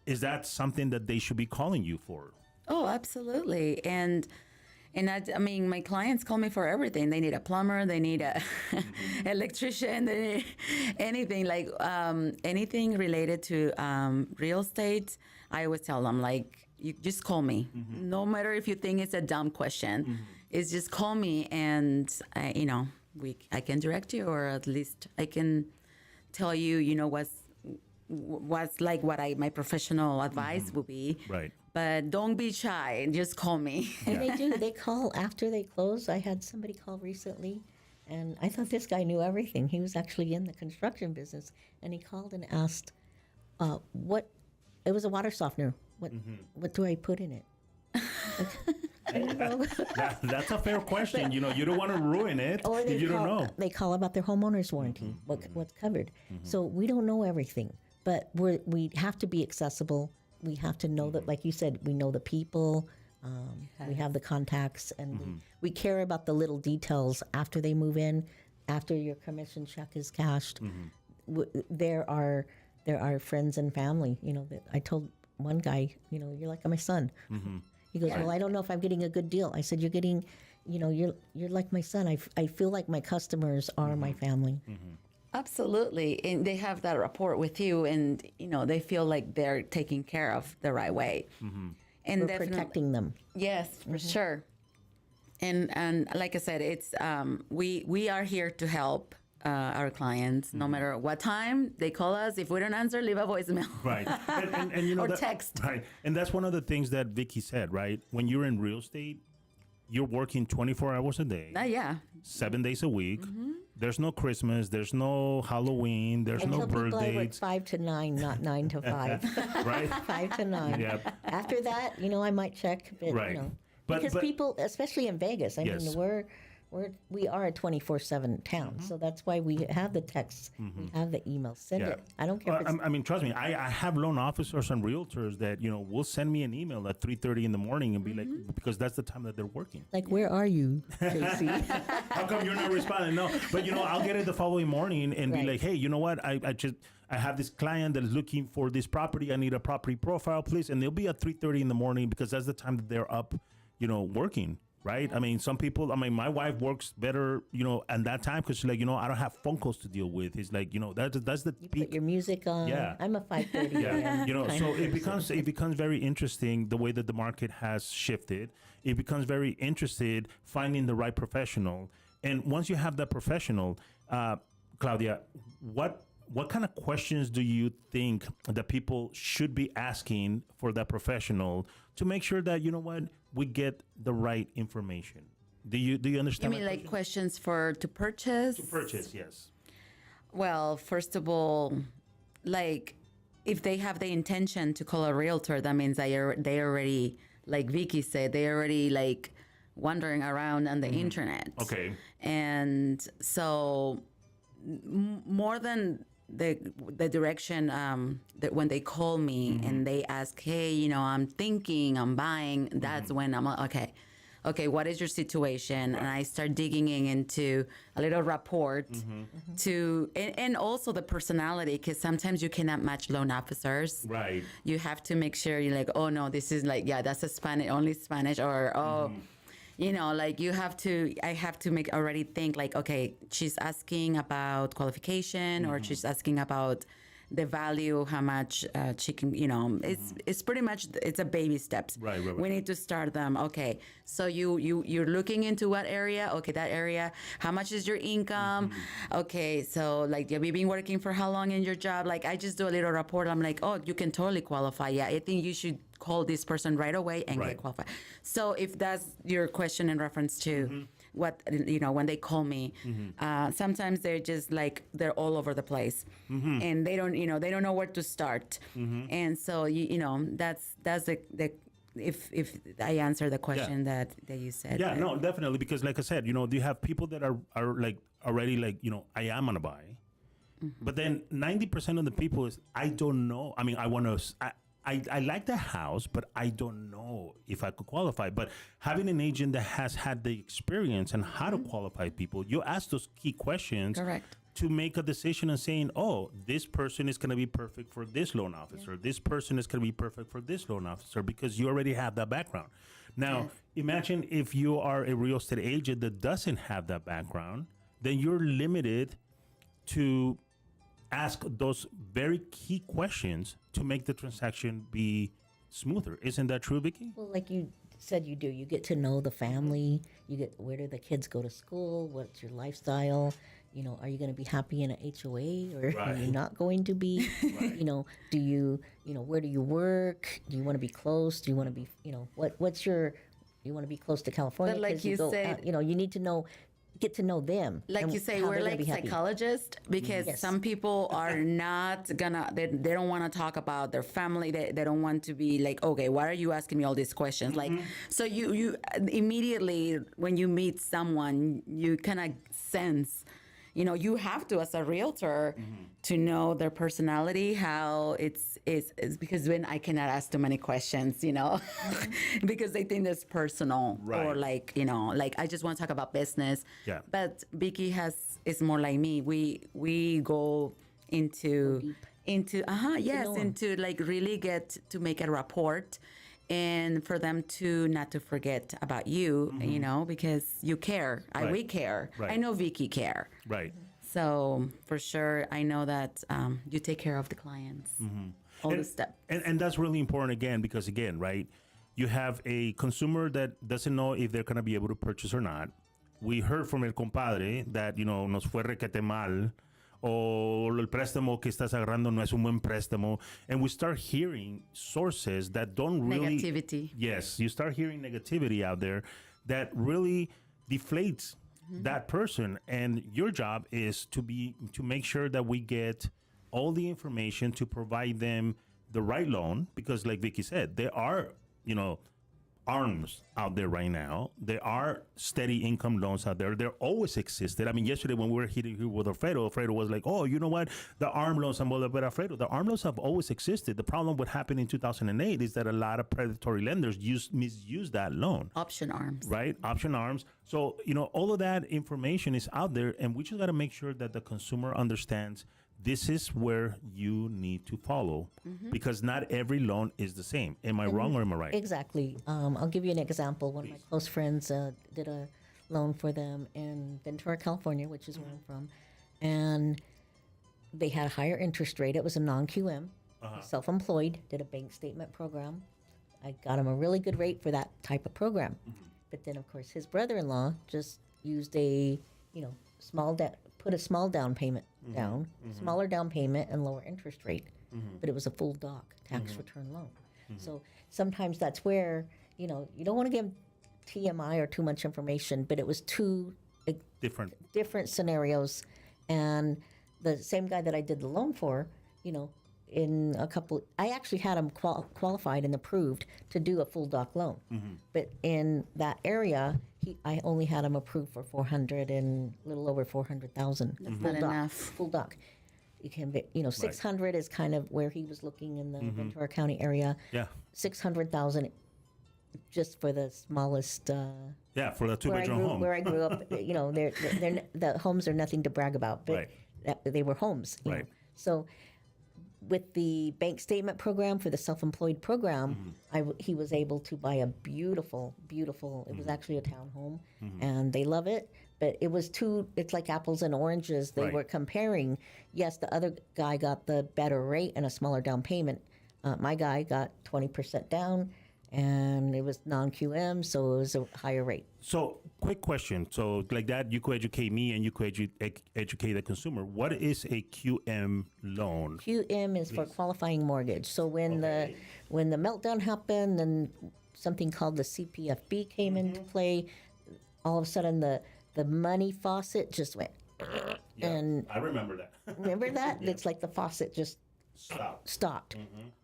Speaker 2: is that something that they should be calling you for?
Speaker 3: Oh, absolutely. And I mean, my clients call me for everything. They need a plumber, they need a electrician, they need anything, like anything related to real estate. I always tell them, like, you just call me. No matter if you think it's a dumb question, it's just call me, and I can direct you, or at least I can tell you, what's like my professional advice would be.
Speaker 2: Right.
Speaker 3: But don't be shy. Just call me.
Speaker 4: And they do. They call after they close. I had somebody call recently, and I thought this guy knew everything. He was actually in the construction business, and he called and asked, "What?" It was a water softener. What do I put in it? I don't know.
Speaker 2: That's a fair question. You don't want to ruin it
Speaker 4: Or
Speaker 2: if you don't know.
Speaker 4: They call about their homeowner's warranty. What's covered? So we don't know everything, but we have to be accessible. We have to know that, like you said, we know the people. We have the contacts, and we care about the little details after they move in, after your commission check is cashed. There are friends and family. That I told one guy, you're like my son. He goes, well, I don't know if I'm getting a good deal. I said, you're getting, you're like my son. I feel like my customers are my family.
Speaker 3: Absolutely. And they have that rapport with you, and, they feel like they're taken care of the right way. And
Speaker 4: We're
Speaker 3: definitely-
Speaker 4: protecting them.
Speaker 3: Yes, for sure. And like I said, it's we are here to help our clients, no matter what time they call us. If we don't answer, leave a voicemail.
Speaker 2: Right. And
Speaker 3: Or text.
Speaker 2: Right. And that's one of the things that Vicky said, right? When you're in real estate, you're working 24 hours a day,
Speaker 3: Yeah.
Speaker 2: 7 days a week. There's no Christmas. There's no Halloween. There's
Speaker 4: I
Speaker 2: no
Speaker 4: tell people I work
Speaker 2: birthdays.
Speaker 4: 5 to 9, not 9 to 5.
Speaker 2: Right?
Speaker 4: 5 to 9.
Speaker 2: Yep.
Speaker 4: After that, I might check, but
Speaker 2: Right. But-
Speaker 4: because
Speaker 2: but-
Speaker 4: people, especially in Vegas, I
Speaker 2: Yes.
Speaker 4: mean, we are a 24/7 town, so that's why we have the texts, we have the emails. Send
Speaker 2: Yeah.
Speaker 4: it. I don't care. If it's,
Speaker 2: I mean, trust me, I have loan officers and realtors that, will send me an email at 3:30 in the morning and be like, because that's the time that they're working.
Speaker 4: like, where are you, JC?
Speaker 2: How come you're not responding? No, but I'll get it the following morning and be
Speaker 4: Right.
Speaker 2: like, hey, you know what? I have this client that is looking for this property. I need a property profile, please. And they'll be at 3:30 in the morning because that's the time that they're up, working. Right. I mean, some people. I mean, my wife works better, at that time because she's like, I don't have phone calls to deal with. It's like, that's the peak.
Speaker 4: Put your music on.
Speaker 2: Yeah.
Speaker 4: I'm a 5:30
Speaker 2: Yeah,
Speaker 4: a.m.
Speaker 2: so it becomes very interesting the way that the market has shifted. It becomes very interested finding the right professional, and once you have that professional, Claudia, what kind of questions do you think that people should be asking for that professional to make sure that we get the right information? Do you
Speaker 3: You
Speaker 2: understand?
Speaker 3: mean
Speaker 2: my
Speaker 3: like
Speaker 2: question?
Speaker 3: questions to purchase?
Speaker 2: To purchase, yes.
Speaker 3: Well, first of all, like, if they have the intention to call a realtor, that means they already, like Vicky said, they already like wandering around on the internet.
Speaker 2: Okay.
Speaker 3: And so more than the direction that when they call me and they ask, hey, you know, I'm thinking, I'm buying, that's when I'm like, okay, what is your situation? And I start digging into a little report and also the personality, because sometimes you cannot match loan officers.
Speaker 2: Right.
Speaker 3: You have to make sure you're like, oh no, this is like, yeah, that's a Spanish, only Spanish, or you know, like I have to make already think like, okay, she's asking about qualification or she's asking about the value, how much she can, you know, it's pretty much, it's a baby steps.
Speaker 2: Right.
Speaker 3: We need to start them. Okay, so you're looking into what area? Okay, that area. How much is your income? Okay, so like, have you been working for how long in your job? Like, I just do a little report. I'm like, oh, you can totally qualify. Yeah, I think you should call this person right away and get qualified. So if that's your question in reference to what, you know, when they call me, sometimes they're just like, they're all over the place and they don't know where to start. And so, you know, that's the if I answer the question that you said.
Speaker 2: Yeah, no, definitely. Because like I said, you know, you have people that are like already like, you know, I am going to buy. But then 90% of the people is, I don't know. I mean, I like the house, but I don't know if I could qualify. But having an agent that has had the experience and how to qualify people, you ask those key questions.
Speaker 3: Correct.
Speaker 2: To make a decision and saying, oh, this person is going to be perfect for this loan officer. This person is going to be perfect for this loan officer, because you already have that background. Now, imagine if you are a real estate agent that doesn't have that background, then you're limited to ask those very key questions to make the transaction be smoother. Isn't that true, Vicky?
Speaker 4: Well, like you said, you do. You get to know the family. You get, where do the kids go to school? What's your lifestyle? You know, are you going to be happy in an HOA, or are you not going to be? You know, do you know, where do you work? Do you want to be close? Do you want to be, you know, what's your, you want to be close to California?
Speaker 3: But like
Speaker 4: 'cause
Speaker 3: you
Speaker 4: go
Speaker 3: said,
Speaker 4: out, you know, you need to know, get to know them.
Speaker 3: like
Speaker 4: and
Speaker 3: you say,
Speaker 4: how
Speaker 3: we're
Speaker 4: they're gonna
Speaker 3: like
Speaker 4: be happy.
Speaker 3: psychologists, because
Speaker 4: Yes.
Speaker 3: some people are not gonna, they don't want to talk about their family. They don't want to be like, okay, why are you asking me all these questions? Like, so you immediately, when you meet someone, you kind of sense, you know, you have to, as a realtor, to know their personality, how it's because when I cannot ask too many questions, you know, because they think it's personal, or like, you know, like I just want to talk about business.
Speaker 2: Yeah.
Speaker 3: But Vicky is more like me. We go into into like really get to make a report, and for them to not to forget about you, you know, because you care. We care.
Speaker 2: Right.
Speaker 3: I know Vicky care.
Speaker 2: Right.
Speaker 3: So for sure, I know that you take care of the clients. All the steps.
Speaker 2: And that's really important, again, because again, right, you have a consumer that doesn't know if they're going to be able to purchase or not. We heard from el compadre that, you know, nos fue requete mal, o el préstamo que estás agarrando no es un buen préstamo. And we start hearing sources that don't really...
Speaker 3: Negativity.
Speaker 2: Yes, you start hearing negativity out there that really deflates that person. And your job is to make sure that we get all the information to provide them the right loan, because like Vicky said, there are, you know, arms out there right now. There are steady income loans out there. There always existed. I mean, yesterday when we were here with Alfredo was like, oh, you know what? The arm loans, I'm all about Alfredo. The arm loans have always existed. The problem what happened in 2008 is that a lot of predatory lenders misuse that loan.
Speaker 3: Option arms.
Speaker 2: Right? Option arms. So, you know, all of that information is out there, and we just got to make sure that the consumer understands this is where you need to follow, because not every loan is the same. Am I wrong or am I right?
Speaker 4: Exactly. I'll give you an example. One of my close friends did a loan for them in Ventura, California, which is where I'm from. And they had a higher interest rate. It was a non-QM, self-employed, did a bank statement program. I got him a really good rate for that type of program. But then, of course, his brother-in-law just used a, you know, put a small down payment down, smaller down payment and lower interest rate. But it was a full doc, tax return loan. So sometimes that's where, you know, you don't want to give TMI or too much information, but it was two different scenarios. And the same guy that I did the loan for, you know, in a couple, I actually had him qualified and approved to do a full doc loan. But in that area, I only had him approved for 400 and a little over 400,000.
Speaker 3: That's not enough.
Speaker 4: Full doc. it can be, 600 is kind of where he was looking in the Ventura County area.
Speaker 2: Yeah.
Speaker 4: 600,000 just for the smallest.
Speaker 2: For the two-bedroom home.
Speaker 4: Where I grew up, they're the homes are nothing to brag about, but they were homes. you know. So with the bank statement program for the self-employed program, he was able to buy a beautiful, it was actually a townhome, and they love it. But it's like apples and oranges. They were comparing. Yes, the other guy got the better rate and a smaller down payment. My guy got 20% down, and it was non-QM, so it was a higher rate.
Speaker 2: So, quick question. So, like that, you could educate me and you could educate the consumer. What is a QM loan?
Speaker 4: QM is for qualifying mortgage. So when the meltdown happened, and something called the CPFB came into play, all of a sudden the money faucet just went. And
Speaker 2: I remember that.
Speaker 4: remember that? It's like the faucet just stopped.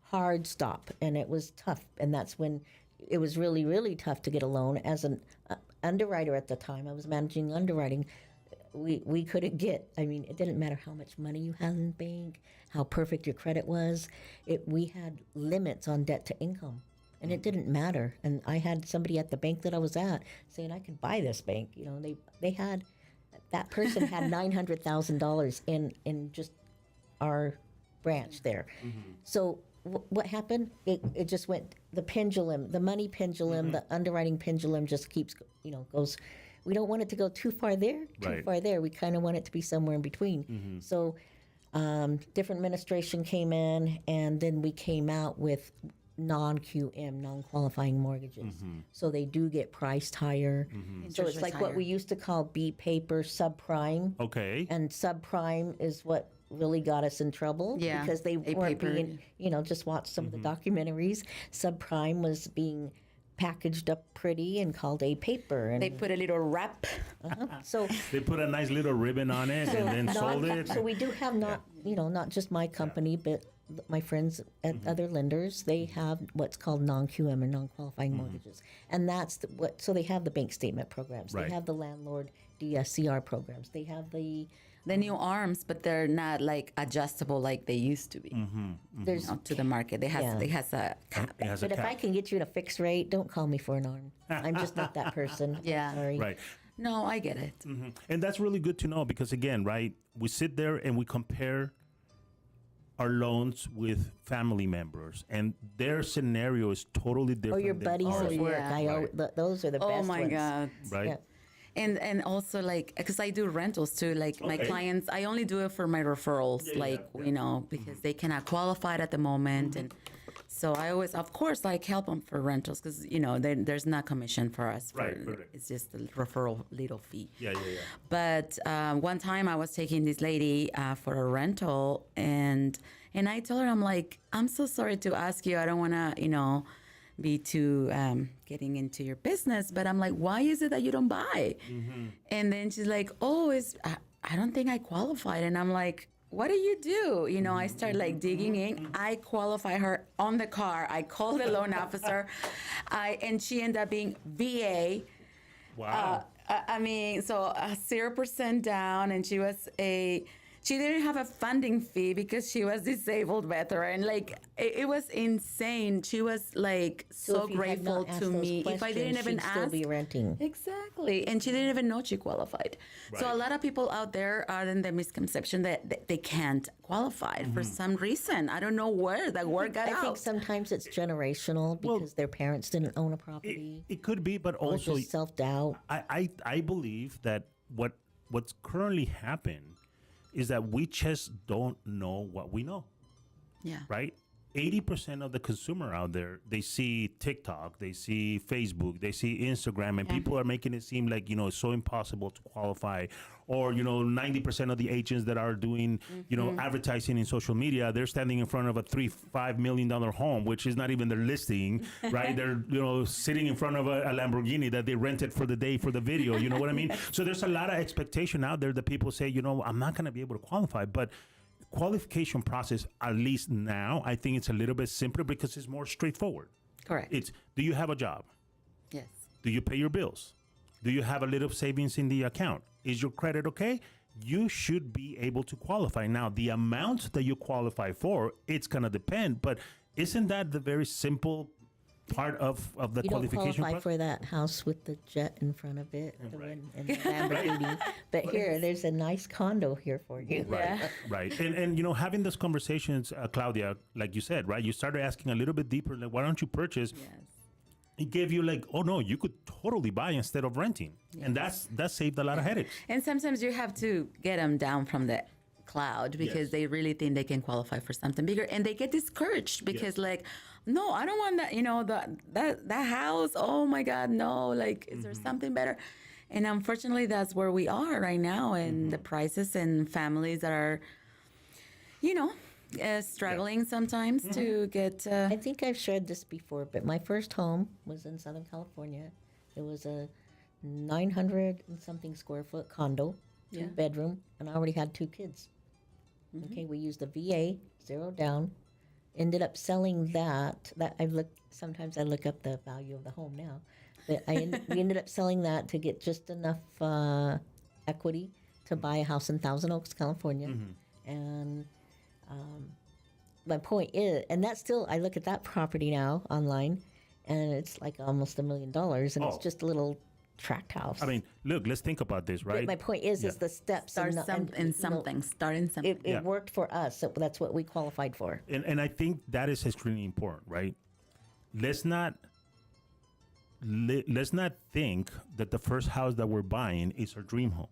Speaker 4: Hard stop, and it was tough. And that's when it was really, really tough to get a loan. As an underwriter at the time, I was managing underwriting. We couldn't get. I mean, it didn't matter how much money you had in the bank, how perfect your credit was. We had limits on debt to income, and it didn't matter. And I had somebody at the bank that I was at saying I could buy this bank. They had that person had $900,000 in just our branch there. So what happened? It just went, the pendulum, the money pendulum, the underwriting pendulum just keeps, goes. We don't want it to go too far there, far there. We kind of want it to be somewhere in between. So different administration came in, and then we came out with non-QM, non-qualifying mortgages. So they do get priced higher. So it's like what we used to call B paper subprime.
Speaker 2: Okay.
Speaker 4: And subprime is what really got us in trouble, because they weren't being, just watch some of the documentaries. Subprime was being packaged up pretty and called a paper, and
Speaker 3: They put a little wrap.
Speaker 4: so
Speaker 2: They put a nice little ribbon on it and then sold it.
Speaker 4: So we do have not just my company, but my friends at other lenders. They have what's called non-QM or non-qualifying mortgages, and that's so they have the bank statement programs. They have the landlord DSCR programs. They have the
Speaker 3: new arms, but they're not like adjustable like they used to be.
Speaker 4: There's
Speaker 3: To the market, they has a cap.
Speaker 2: It has a
Speaker 4: But if
Speaker 2: cap.
Speaker 4: I can get you at a fixed rate, don't call me for an arm. I'm just not that person.
Speaker 3: Yeah.
Speaker 4: Sorry.
Speaker 2: Right.
Speaker 3: No, I get it.
Speaker 2: And that's really good to know, because again, right, we sit there and we compare our loans with family members, and their scenario is totally different.
Speaker 4: Or your
Speaker 2: than
Speaker 4: buddies
Speaker 2: ours.
Speaker 4: at work.
Speaker 2: Right.
Speaker 4: Those are the
Speaker 3: Oh
Speaker 4: best
Speaker 3: my
Speaker 4: ones.
Speaker 3: God.
Speaker 2: Right.
Speaker 4: Yeah.
Speaker 3: And also, like, because I do rentals too, like my clients, I only do it for my referrals, because they cannot qualify it at the moment. And so I always, of course, like help them for rentals, because, there's not commission for us.
Speaker 2: Right.
Speaker 3: It's just the referral little fee.
Speaker 2: Yeah.
Speaker 3: But one time I was taking this lady for a rental, and I told her, I'm like, I'm so sorry to ask you. I don't want to, be too getting into your business, but I'm like, why is it that you don't buy? And then she's like, I don't think I qualified. And I'm like, what do you do? I start like digging in. I qualify her on the car. I call the loan officer, and she ended up being VA.
Speaker 2: Wow.
Speaker 3: I mean, so 0% down, and she didn't have a funding fee because she was disabled veteran. Like, it was insane. She was like so
Speaker 4: if you had
Speaker 3: grateful
Speaker 4: not asked
Speaker 3: to
Speaker 4: those
Speaker 3: me. If I didn't
Speaker 4: questions,
Speaker 3: even
Speaker 4: she'd still
Speaker 3: ask,
Speaker 4: be renting.
Speaker 3: exactly, and she didn't even know she qualified. So
Speaker 2: Right.
Speaker 3: a lot of people out there are in the misconception that they can't qualify for some reason. I don't know where that word got
Speaker 4: I
Speaker 3: out.
Speaker 4: think sometimes it's generational because their parents didn't own a property.
Speaker 2: It could be, but
Speaker 4: or
Speaker 2: also
Speaker 4: just self-doubt.
Speaker 2: I believe that what's currently happened is that we just don't know what we know,
Speaker 3: Yeah.
Speaker 2: right? 80% of the consumer out there, they see TikTok, they see Facebook, they see Instagram, and people are making it seem like, it's so impossible to qualify. Or, 90% of the agents that are doing, advertising in social media, they're standing in front of a $5 million home, which is not even their listing, right? They're, sitting in front of a Lamborghini that they rented for the day for the video, you know what I mean? So there's a lot of expectation out there that people say, I'm not going to be able to qualify, but qualification process, at least now, I think it's a little bit simpler because it's more straightforward.
Speaker 3: Correct.
Speaker 2: It's, do you have a job?
Speaker 3: Yes.
Speaker 2: Do you pay your bills? Do you have a little savings in the account? Is your credit okay? you should be able to qualify. Now, the amount that you qualify for, it's going to depend, but isn't that the very simple part of the
Speaker 4: You don't
Speaker 2: qualification
Speaker 4: qualify
Speaker 2: process?
Speaker 4: for that house with the jet in front of it
Speaker 2: Right.
Speaker 4: and the Lamborghini. But here, there's a nice condo here for you.
Speaker 2: Right, right. And, you know, having those conversations, Claudia, like you said, right, you started asking a little bit deeper, like, why don't you purchase?
Speaker 3: Yes.
Speaker 2: It gave you like, oh, no, you could totally buy instead of renting. And that saved a lot of headaches.
Speaker 3: And sometimes you have to get them down from the cloud because
Speaker 2: Yes.
Speaker 3: they really think they can qualify for something bigger, and they get discouraged because like, no, I don't want that. You know, that house. Oh my God, no! Like, is there something better? And unfortunately, that's where we are right now, and the prices and families that are, you know, struggling sometimes to get.
Speaker 4: I think I've shared this before, but my first home was in Southern California. It was a 900 and something square foot condo, two bedroom, and I already had 2 kids. Okay, we used the VA, 0 down. Ended up selling that. Sometimes I look up the value of the home now, but we ended up selling that to get just enough equity to buy a house in Thousand Oaks, California. And my point is, and that's still, I look at that property now online, and it's like almost $1 million, and it's just a little tract house.
Speaker 2: I mean, look, let's think about this, right?
Speaker 4: But my point is the steps.
Speaker 3: Start
Speaker 4: and,
Speaker 3: in something. Start in something.
Speaker 4: It worked for us, so that's what we qualified for.
Speaker 2: And I think that is extremely important, right? Let's not think that the first house that we're buying is our dream home.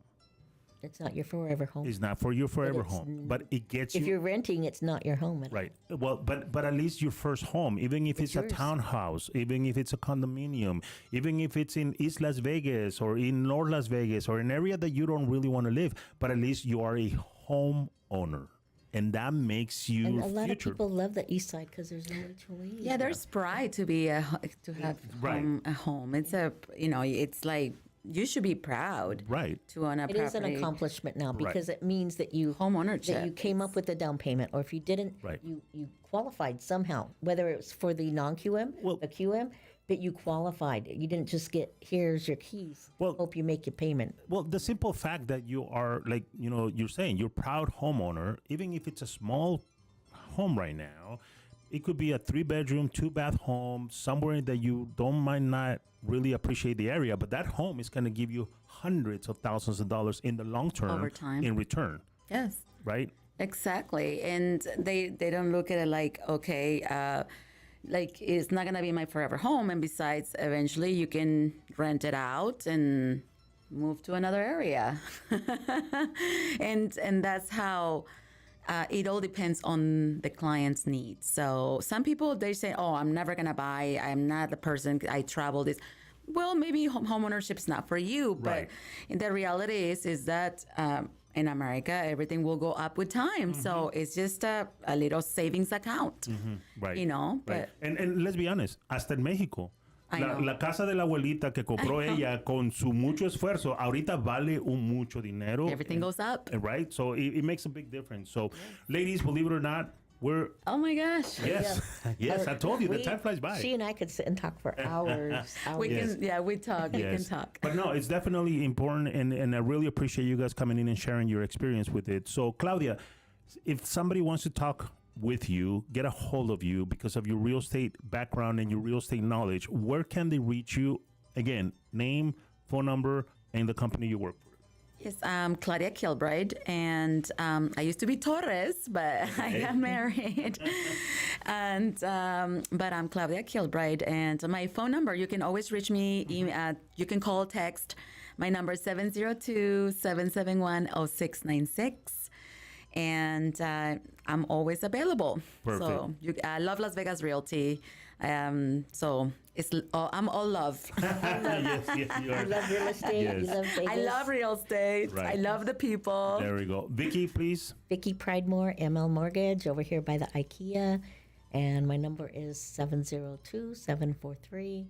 Speaker 4: It's not your forever home.
Speaker 2: It's not for your forever
Speaker 4: it's
Speaker 2: home, but it gets
Speaker 4: If
Speaker 2: you
Speaker 4: you're renting, it's not your home.
Speaker 2: right. Well, but at least your first home, even if it's a
Speaker 4: yours.
Speaker 2: townhouse, even if it's a condominium, even if it's in East Las Vegas or in North Las Vegas or an area that you don't really want to live, but at least you are a homeowner, and that makes you
Speaker 4: And a lot
Speaker 2: future.
Speaker 4: of people love the East Side because there's nowhere to leave.
Speaker 3: Yeah, there's pride to be to have
Speaker 2: Right.
Speaker 3: a home. It's it's like you should be proud
Speaker 2: Right.
Speaker 3: to own a
Speaker 4: It
Speaker 3: property.
Speaker 4: is an accomplishment now because it means that you
Speaker 3: Home ownership.
Speaker 4: that you came up with the down payment, or if you didn't,
Speaker 2: Right.
Speaker 4: you qualified somehow. Whether it was for the non-QM,
Speaker 2: Well-
Speaker 4: the QM, but you qualified. You didn't just get here's your keys.
Speaker 2: Well-
Speaker 4: Hope you make your payment.
Speaker 2: Well, the simple fact that you are, like, you know, you're saying you're a proud homeowner, even if it's a small home right now, it could be a 3-bedroom, 2-bath home somewhere that you might not really appreciate the area, but that home is going to give you hundreds of thousands of dollars in the long term
Speaker 3: Over time.
Speaker 2: in return,
Speaker 3: Yes.
Speaker 2: right?
Speaker 3: Exactly, and they don't look at it like, okay, like it's not gonna be my forever home, and besides, eventually you can rent it out and move to another area, and that's how. It all depends on the client's needs. So some people, they say, oh, I'm never going to buy. I'm not the person. I travel this. Well, maybe home ownership is not for you. But
Speaker 2: Right.
Speaker 3: the reality is that in America, everything will go up with time. So it's just a little savings account,
Speaker 2: Right.
Speaker 3: you know.
Speaker 2: Right.
Speaker 3: But
Speaker 2: And let's be honest, hasta en México.
Speaker 3: I know.
Speaker 2: La casa de la abuelita que compró ella con su mucho esfuerzo, ahorita vale mucho dinero.
Speaker 3: everything goes up.
Speaker 2: Right? So it makes a big difference. So, ladies, believe it or not, we're...
Speaker 3: Oh, my gosh.
Speaker 2: Yes. Yes, I told you, the time flies by.
Speaker 4: She and I could sit and talk for hours.
Speaker 3: We
Speaker 4: hours.
Speaker 3: can, we talk. We can
Speaker 2: Yes.
Speaker 3: talk.
Speaker 2: But no, it's definitely important, and I really appreciate you guys coming in and sharing your experience with it. So, Claudia, if somebody wants to talk with you, get a hold of you because of your real estate background and your real estate knowledge, where can they reach you? Again, name, phone number, and the company you work for.
Speaker 3: Yes, I'm Claudia Kilbride, and I used to be Torres, but I got married. And but I'm Claudia Kilbride, and my phone number, you can always reach me. You can call, text. My number is 702-771-0696. And I'm always available.
Speaker 2: Perfect.
Speaker 3: So I love Las Vegas Realty. So I'm all love.
Speaker 2: Yes, you
Speaker 4: You
Speaker 2: are.
Speaker 4: love real estate.
Speaker 2: Yes.
Speaker 4: You love Vegas.
Speaker 3: I love real estate.
Speaker 2: Right.
Speaker 3: I love the people.
Speaker 2: There we go. Vicky, please.
Speaker 4: Vicky Pridemore, ML Mortgage, over here by the IKEA. And my number is 702-743-1424.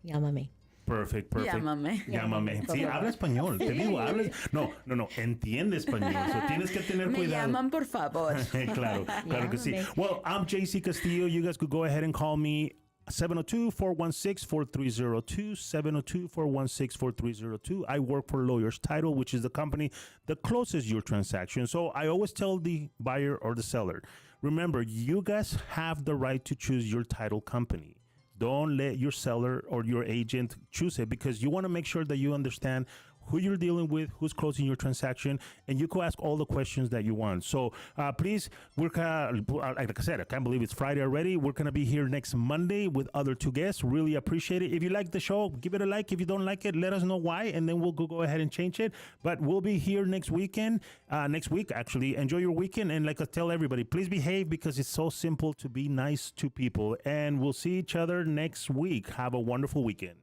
Speaker 4: Llámame.
Speaker 2: Perfect.
Speaker 3: Llámame.
Speaker 2: Llámame. Sí, habla español. Te digo, hablas. No, entiende español. So tienes que tener
Speaker 3: Me
Speaker 2: cuidado.
Speaker 3: llaman, por favor.
Speaker 2: Claro que sí.
Speaker 4: Llámame.
Speaker 2: Well, I'm JC Castillo. You guys could go ahead and call me 702-416-4302, 702-416-4302. I work for Lawyers Title, which is the company that closes your transaction. So I always tell the buyer or the seller, remember, you guys have the right to choose your title company. Don't let your seller or your agent choose it, because you want to make sure that you understand who you're dealing with, who's closing your transaction, and you can ask all the questions that you want. So please, like I said, I can't believe it's Friday already. We're going to be here next Monday with other two guests. Really appreciate it. If you like the show, give it a like. If you don't like it, let us know why, and then we'll go ahead and change it. But we'll be here next week, actually. Enjoy your weekend. And like I tell everybody, please behave, because it's so simple to be nice to people. And we'll see each other next week. Have a wonderful weekend.